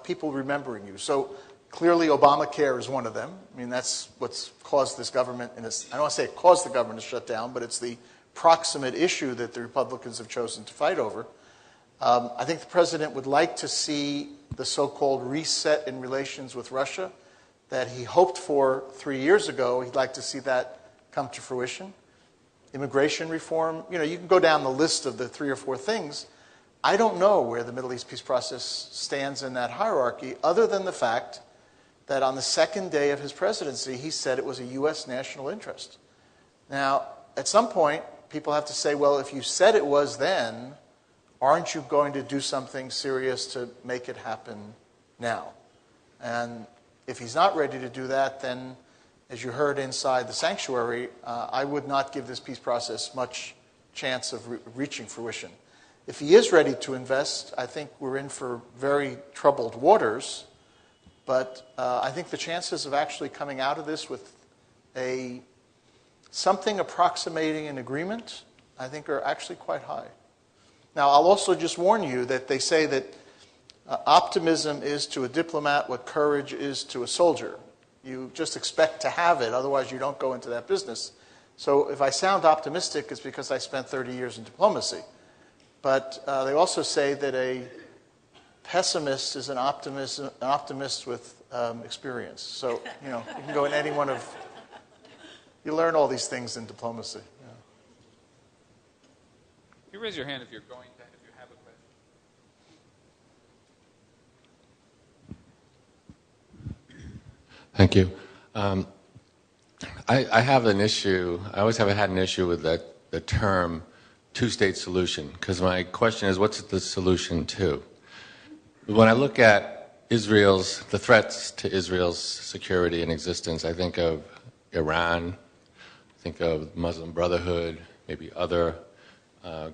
people remembering you? So clearly Obamacare is one of them. I mean, that's what's caused this government, I don't want to say it caused the government to shut down, but it's the proximate issue that the Republicans have chosen to fight over. I think the president would like to see the so-called reset in relations with Russia that he hoped for 3 years ago. He'd like to see that come to fruition. Immigration reform, you can go down the list of the 3 or 4 things. I don't know where the Middle East peace process stands in that hierarchy, other than the fact that on the second day of his presidency, he said it was a U.S. national interest. Now, at some point, people have to say, well, if you said it was then, aren't you going to do something serious to make it happen now? And if he's not ready to do that, then, as you heard inside the sanctuary, I would not give this peace process much chance of reaching fruition. If he is ready to invest, I think we're in for very troubled waters, but I think the chances of actually coming out of this with something approximating an agreement, I think are actually quite high. Now, I'll also just warn you that they say that optimism is to a diplomat what courage is to a soldier. You just expect to have it, otherwise you don't go into that business. So if I sound optimistic, it's because I spent 30 years in diplomacy. But they also say that a pessimist is an optimist with experience. So, you can go in any one of... You learn all these things in diplomacy. Yeah. You raise your hand if you have a question. Thank you. I have an issue. I always have had an issue with the term two-state solution, because my question is, what's the solution to? When I look at the threats to Israel's security and existence, I think of Iran, Think of Muslim Brotherhood, maybe other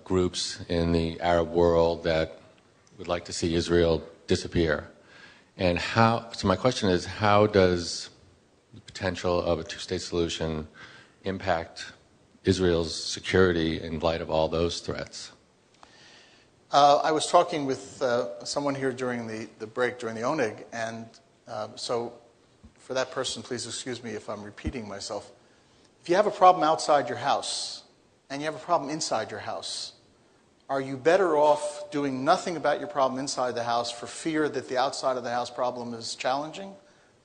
groups in the Arab world that would like to see Israel disappear. And so my question is, how does the potential of a two-state solution impact Israel's security in light of all those threats? I was talking with someone here during the break, during the ONIG, and so for that person, please excuse me if I'm repeating myself. If you have a problem outside your house and you have a problem inside your house, are you better off doing nothing about your problem inside the house for fear that the outside of the house problem is challenging?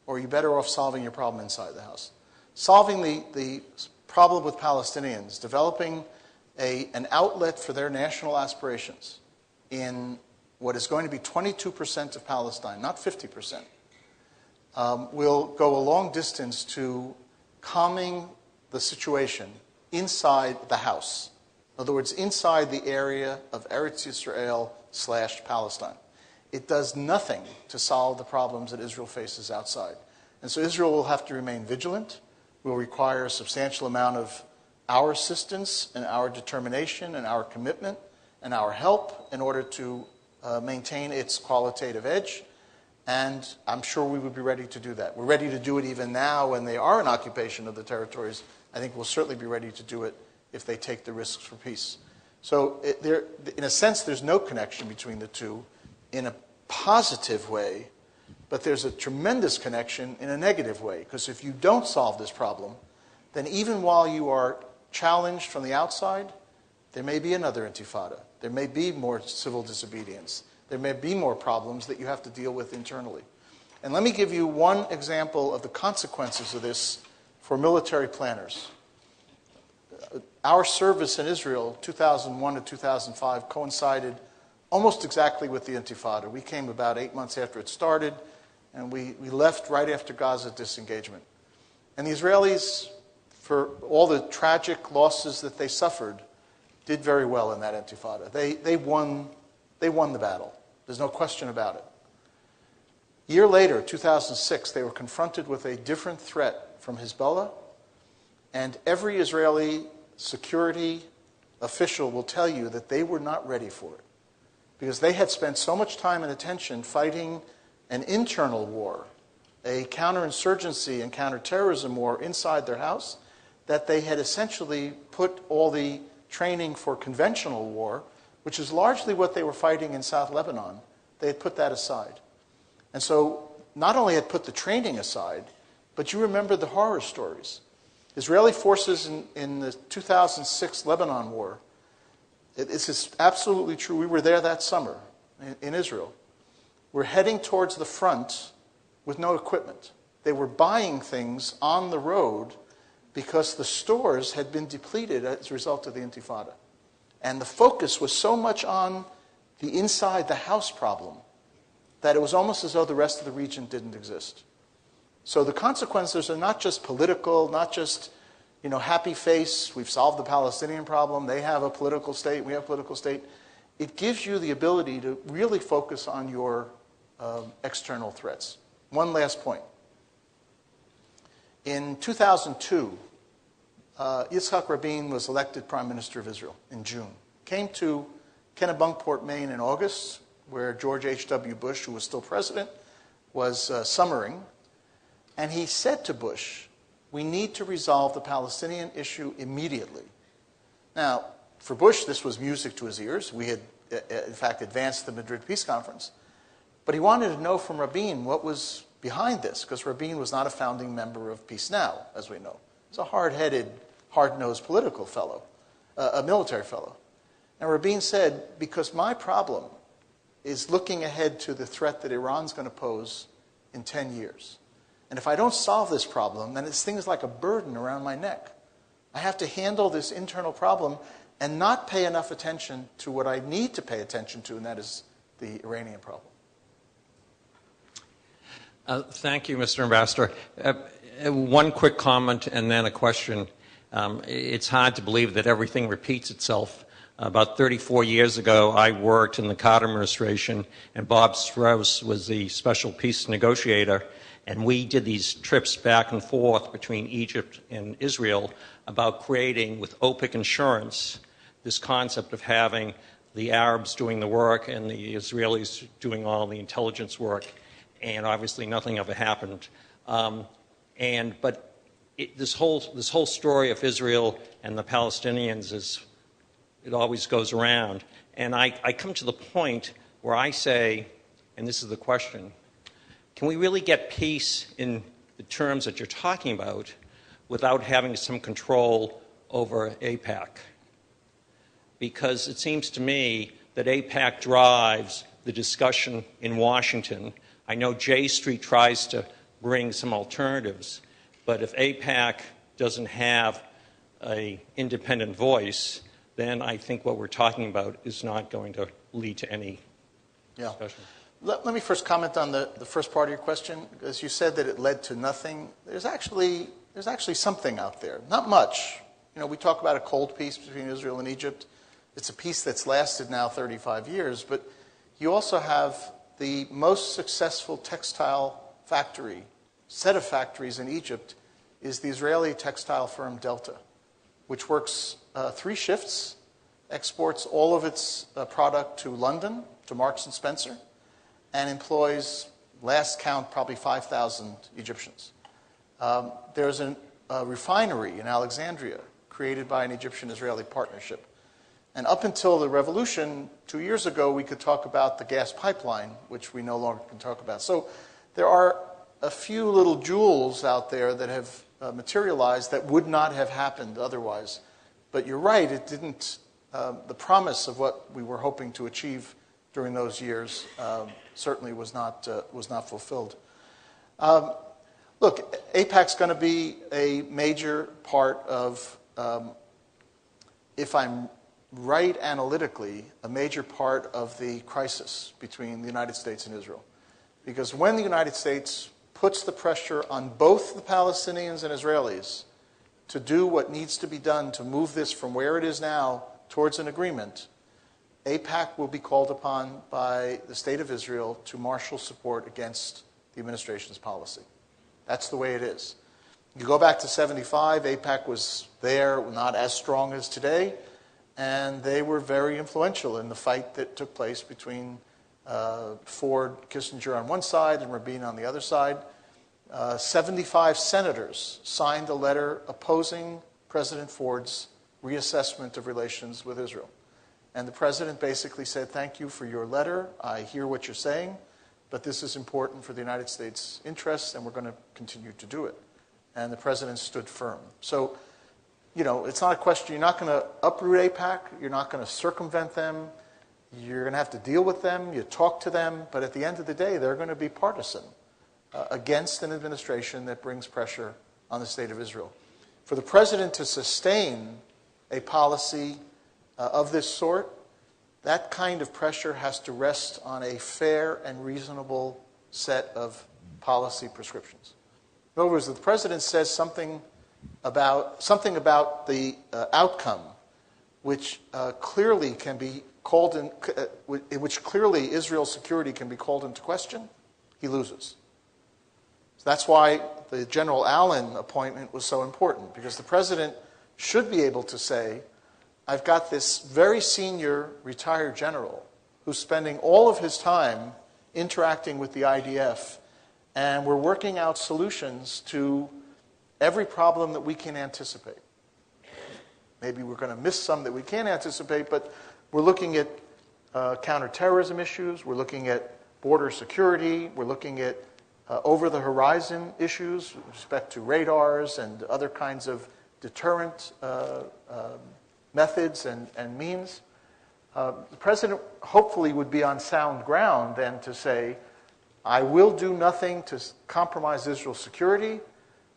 Or are you better off solving your problem inside the house? Solving the problem with Palestinians, developing an outlet for their national aspirations in what is going to be 22% of Palestine, not 50%, will go a long distance to calming the situation inside the house. In other words, inside the area of Eretz Yisrael / Palestine. It does nothing to solve the problems that Israel faces outside. And so Israel will have to remain vigilant, will require a substantial amount of our assistance and our determination and our commitment and our help in order to maintain its qualitative edge. And I'm sure we would be ready to do that. We're ready to do it even now when they are in occupation of the territories. I think we'll certainly be ready to do it if they take the risks for peace. So in a sense, there's no connection between the two in a positive way, but there's a tremendous connection in a negative way. Because if you don't solve this problem, then even while you are challenged from the outside, there may be another intifada. There may be more civil disobedience. There may be more problems that you have to deal with internally. And let me give you one example of the consequences of this for military planners. Our service in Israel, 2001 to 2005, coincided almost exactly with the Intifada. We came about 8 months after it started, and we left right after Gaza disengagement. And the Israelis, for all the tragic losses that they suffered, did very well in that Intifada. They won the battle. There's no question about it. A year later, 2006, they were confronted with a different threat from Hezbollah, and every Israeli security official will tell you that they were not ready for it because they had spent so much time and attention fighting an internal war, a counterinsurgency and counterterrorism war inside their house, that they had essentially put all the training for conventional war, which is largely what they were fighting in South Lebanon, they had put that aside. And so not only had put the training aside, but you remember the horror stories. Israeli forces in the 2006 Lebanon war, this is absolutely true. We were there that summer in Israel. We're heading towards the front with no equipment. They were buying things on the road because the stores had been depleted as a result of the Intifada. And the focus was so much on the inside the house problem that it was almost as though the rest of the region didn't exist. So the consequences are not just political, not just, happy face, we've solved the Palestinian problem, they have a political state, we have a political state. It gives you the ability to really focus on your external threats. One last point. In 2002, Yitzhak Rabin was elected Prime Minister of Israel in June. Came to Kennebunkport, Maine in August, where George H.W. Bush, who was still president, was summering. And he said to Bush, we need to resolve the Palestinian issue immediately. Now, for Bush, this was music to his ears. We had, in fact, advanced the Madrid Peace Conference. But he wanted to know from Rabin what was behind this, because Rabin was not a founding member of Peace Now, as we know. He's a hard-headed, hard-nosed political fellow, a military fellow. And Rabin said, because my problem is looking ahead to the threat that Iran's going to pose in 10 years. And if I don't solve this problem, then this thing is like a burden around my neck. I have to handle this internal problem and not pay enough attention to what I need to pay attention to, and that is the Iranian problem. Thank you, Mr. Ambassador. One quick comment and then a question. It's hard to believe that everything repeats itself. About 34 years ago, I worked in the Carter administration, and Bob Strauss was the special peace negotiator. And we did these trips back and forth between Egypt and Israel about creating, with OPIC insurance, this concept of having the Arabs doing the work and the Israelis doing all the intelligence work. And obviously nothing ever happened. But this whole story of Israel and the Palestinians it always goes around. And I come to the point where I say, and this is the question, can we really get peace in the terms that you're talking about without having some control over AIPAC? Because it seems to me that AIPAC drives the discussion in Washington. I know J Street tries to bring some alternatives, but if AIPAC doesn't have an independent voice, then I think what we're talking about is not going to lead to any discussion. Let me first comment on the first part of your question. As you said that it led to nothing, there's actually something out there. Not much. We talk about a cold peace between Israel and Egypt. It's a peace that's lasted now 35 years, but you also have the most successful textile set of factories in Egypt is the Israeli textile firm Delta, which works 3 shifts, exports all of its product to London, to Marks and Spencer, and employs, last count, probably 5,000 Egyptians. There's a refinery in Alexandria created by an Egyptian-Israeli partnership. And up until the revolution, 2 years ago, we could talk about the gas pipeline, which we no longer can talk about. So there are a few little jewels out there that have materialized that would not have happened otherwise. But you're right, it didn't, the promise of what we were hoping to achieve during those years certainly was not fulfilled. Look, AIPAC's going to be a major part of, if I'm right analytically, a major part of the crisis between the United States and Israel. Because when the United States puts the pressure on both the Palestinians and Israelis to do what needs to be done to move this from where it is now towards an agreement, AIPAC will be called upon by the State of Israel to marshal support against the administration's policy. That's the way it is. You go back to 75, AIPAC was there, not as strong as today, and they were very influential in the fight that took place between Ford, Kissinger on one side and Rabin on the other side. 75 senators signed a letter opposing President Ford's reassessment of relations with Israel. And the president basically said, thank you for your letter. I hear what you're saying, but this is important for the United States' interests, and we're going to continue to do it. And the president stood firm. So, it's not a question. You're not going to uproot AIPAC. You're not going to circumvent them. You're going to have to deal with them. You talk to them. But at the end of the day, they're going to be partisan against an administration that brings pressure on the State of Israel. For the president to sustain a policy of this sort, that kind of pressure has to rest on a fair and reasonable set of policy prescriptions. In other words, if the president says something about the outcome, which clearly can be called in, which clearly Israel's security can be called into question, he loses. So that's why the General Allen appointment was so important, because the president should be able to say, I've got this very senior retired general who's spending all of his time interacting with the IDF, and we're working out solutions to every problem that we can anticipate. Maybe we're going to miss some that we can't anticipate, but we're looking at counterterrorism issues, we're looking at border security, we're looking at over-the-horizon issues with respect to radars and other kinds of deterrent methods and means. The president hopefully would be on sound ground then to say, I will do nothing to compromise Israel's security,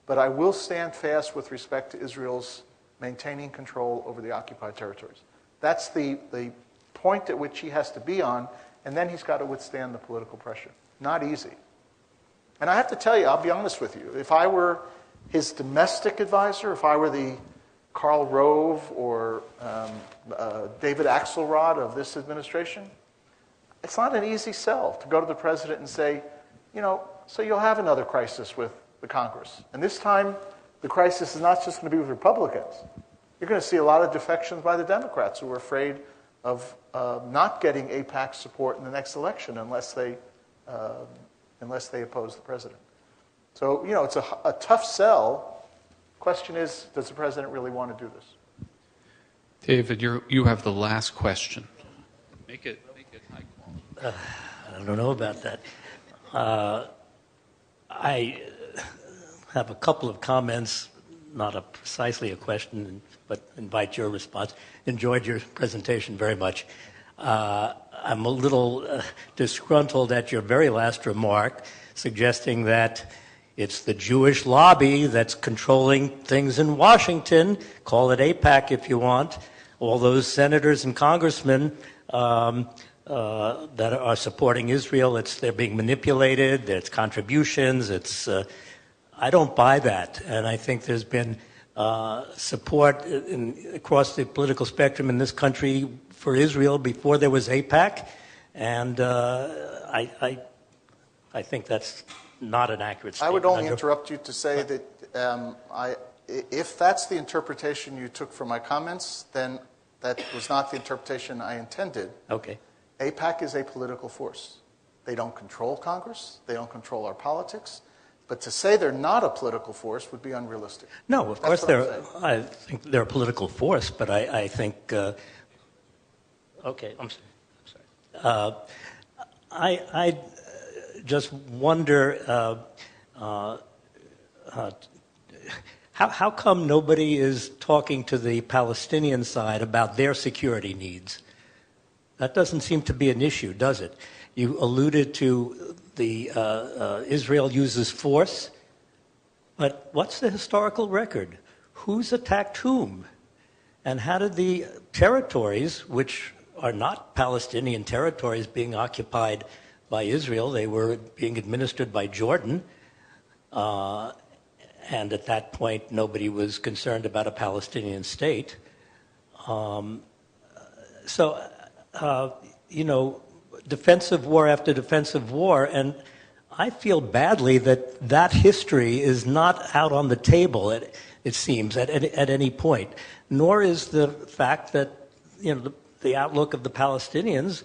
but I will stand fast with respect to Israel's maintaining control over the occupied territories. That's the point at which he has to be on, and then he's got to withstand the political pressure. Not easy. And I have to tell you, I'll be honest with you, if I were his domestic advisor, if I were the Karl Rove or David Axelrod of this administration, it's not an easy sell to go to the president and say, so you'll have another crisis with the Congress. And this time, the crisis is not just going to be with Republicans. You're going to see a lot of defections by the Democrats who are afraid of not getting AIPAC support in the next election unless they oppose the president. So, it's a tough sell. Question is, does the president really want to do this? David, you have the last question. Make it high quality. I don't know about that. I have a couple of comments, not precisely a question, but invite your response. Enjoyed your presentation very much. I'm a little disgruntled at your very last remark, suggesting that it's the Jewish lobby that's controlling things in Washington. Call it AIPAC if you want. All those senators and congressmen that are supporting Israel, they're being manipulated, it's contributions, I don't buy that. And I think there's been support across the political spectrum in this country for Israel before there was AIPAC, and I think that's not an accurate statement. I would only interrupt you to say that if that's the interpretation you took from my comments, then that was not the interpretation I intended. Okay. AIPAC is a political force. They don't control Congress. They don't control our politics. But to say they're not a political force would be unrealistic. No, of course I think they're a political force, but I think... okay, I'm sorry. I just wonder how come nobody is talking to the Palestinian side about their security needs? That doesn't seem to be an issue, does it? You alluded to the Israel uses force, but what's the historical record? Who's attacked whom? And how did the territories, which are not Palestinian territories being occupied by Israel, they were being administered by Jordan, and at that point nobody was concerned about a Palestinian state. Defensive war after defensive war, and I feel badly that history is not out on the table, it seems, at any point, nor is the fact that, the outlook of the Palestinians,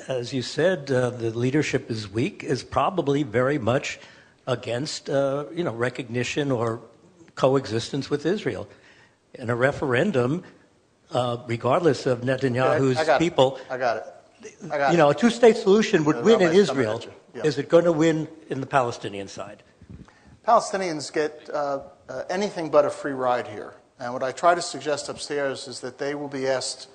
as you said, the leadership is weak, is probably very much against, recognition or coexistence with Israel. In a referendum, regardless of Netanyahu's people... I got it. A two-state solution would win in Israel. Yeah. Is it going to win in the Palestinian side? Palestinians get anything but a free ride here. And what I try to suggest upstairs is that they will be asked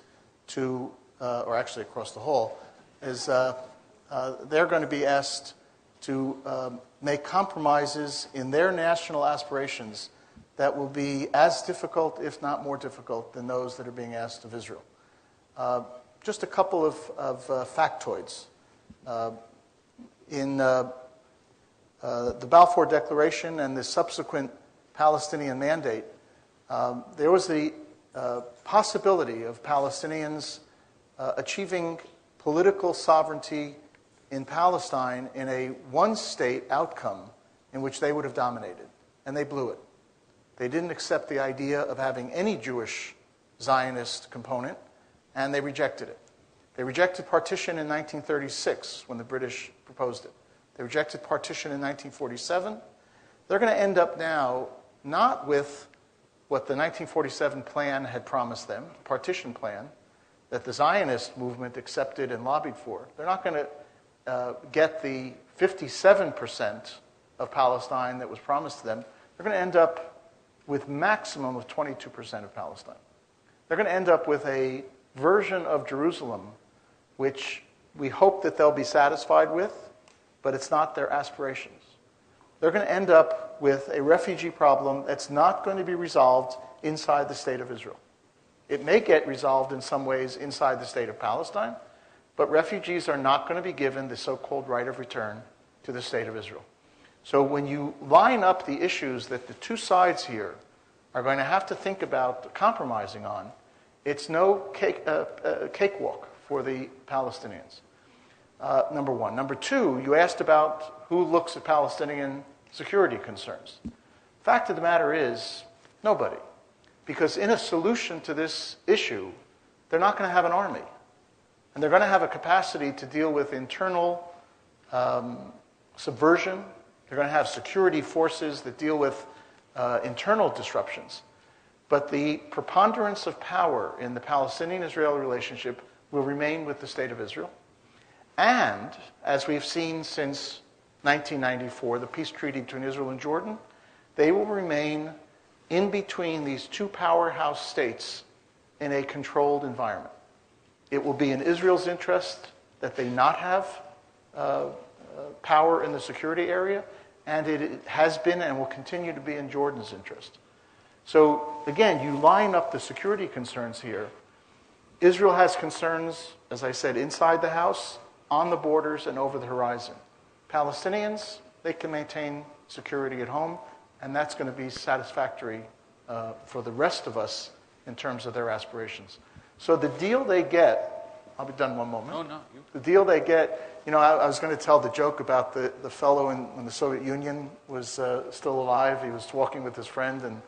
to, or actually across the hall, is they're going to be asked to make compromises in their national aspirations that will be as difficult, if not more difficult, than those that are being asked of Israel. Just a couple of factoids. In the Balfour Declaration and the subsequent Palestinian Mandate, there was the possibility of Palestinians achieving political sovereignty in Palestine in a one-state outcome in which they would have dominated, and they blew it. They didn't accept the idea of having any Jewish Zionist component, and they rejected it. They rejected partition in 1936 when the British proposed it. They rejected partition in 1947. They're going to end up now not with what the 1947 plan had promised them, the partition plan, that the Zionist movement accepted and lobbied for. They're not going to get the 57% of Palestine that was promised to them. They're going to end up with maximum of 22% of Palestine. They're going to end up with a version of Jerusalem which we hope that they'll be satisfied with, but it's not their aspirations. They're going to end up with a refugee problem that's not going to be resolved inside the state of Israel. It may get resolved in some ways inside the state of Palestine, but refugees are not going to be given the so-called right of return to the state of Israel. So when you line up the issues that the two sides here are going to have to think about compromising on, it's no cakewalk for the Palestinians, number one. Number two, you asked about who looks at Palestinian security concerns? Fact of the matter is, nobody. Because in a solution to this issue, they're not going to have an army. And they're going to have a capacity to deal with internal subversion. They're going to have security forces that deal with internal disruptions. But the preponderance of power in the Palestinian-Israeli relationship will remain with the State of Israel. And, as we've seen since 1994, the peace treaty between Israel and Jordan, they will remain in between these two powerhouse states in a controlled environment. It will be in Israel's interest that they not have power in the security area, and it has been and will continue to be in Jordan's interest. So, again, you line up the security concerns here. Israel has concerns, as I said, inside the house, on the borders, and over the horizon. Palestinians, they can maintain security at home, and that's going to be satisfactory for the rest of us in terms of their aspirations. So the deal they get, I'll be done in one moment. Oh, no. The deal they get, I was going to tell the joke about the fellow when the Soviet Union was still alive. He was walking with his friend, and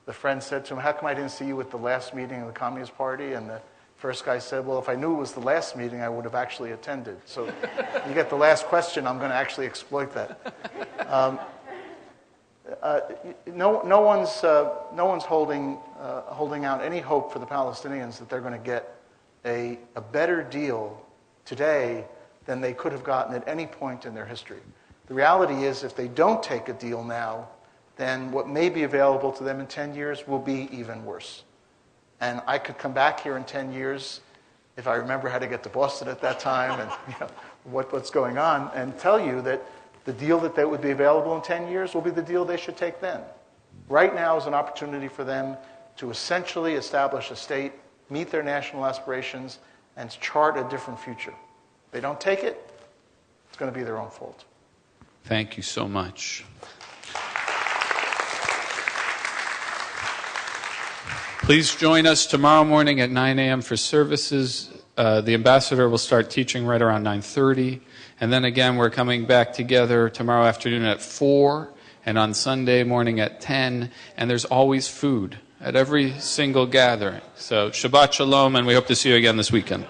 the friend said to him, "How come I didn't see you at the last meeting of the Communist Party?" And the first guy said, "Well, if I knew it was the last meeting, I would have actually attended." So you get the last question, I'm going to actually exploit that. No one's holding out any hope for the Palestinians that they're going to get a better deal today than they could have gotten at any point in their history. The reality is, if they don't take a deal now, then what may be available to them in 10 years will be even worse. And I could come back here in 10 years, if I remember how to get to Boston at that time and what's going on, and tell you that the deal that would be available in 10 years will be the deal they should take then. Right now is an opportunity for them to essentially establish a state, meet their national aspirations, and chart a different future. If they don't take it, it's going to be their own fault. Thank you so much. Please join us tomorrow morning at 9 a.m. for services. The ambassador will start teaching right around 9:30. And then again, we're coming back together tomorrow afternoon at 4 and on Sunday morning at 10. And there's always food at every single gathering. So Shabbat Shalom, and we hope to see you again this weekend.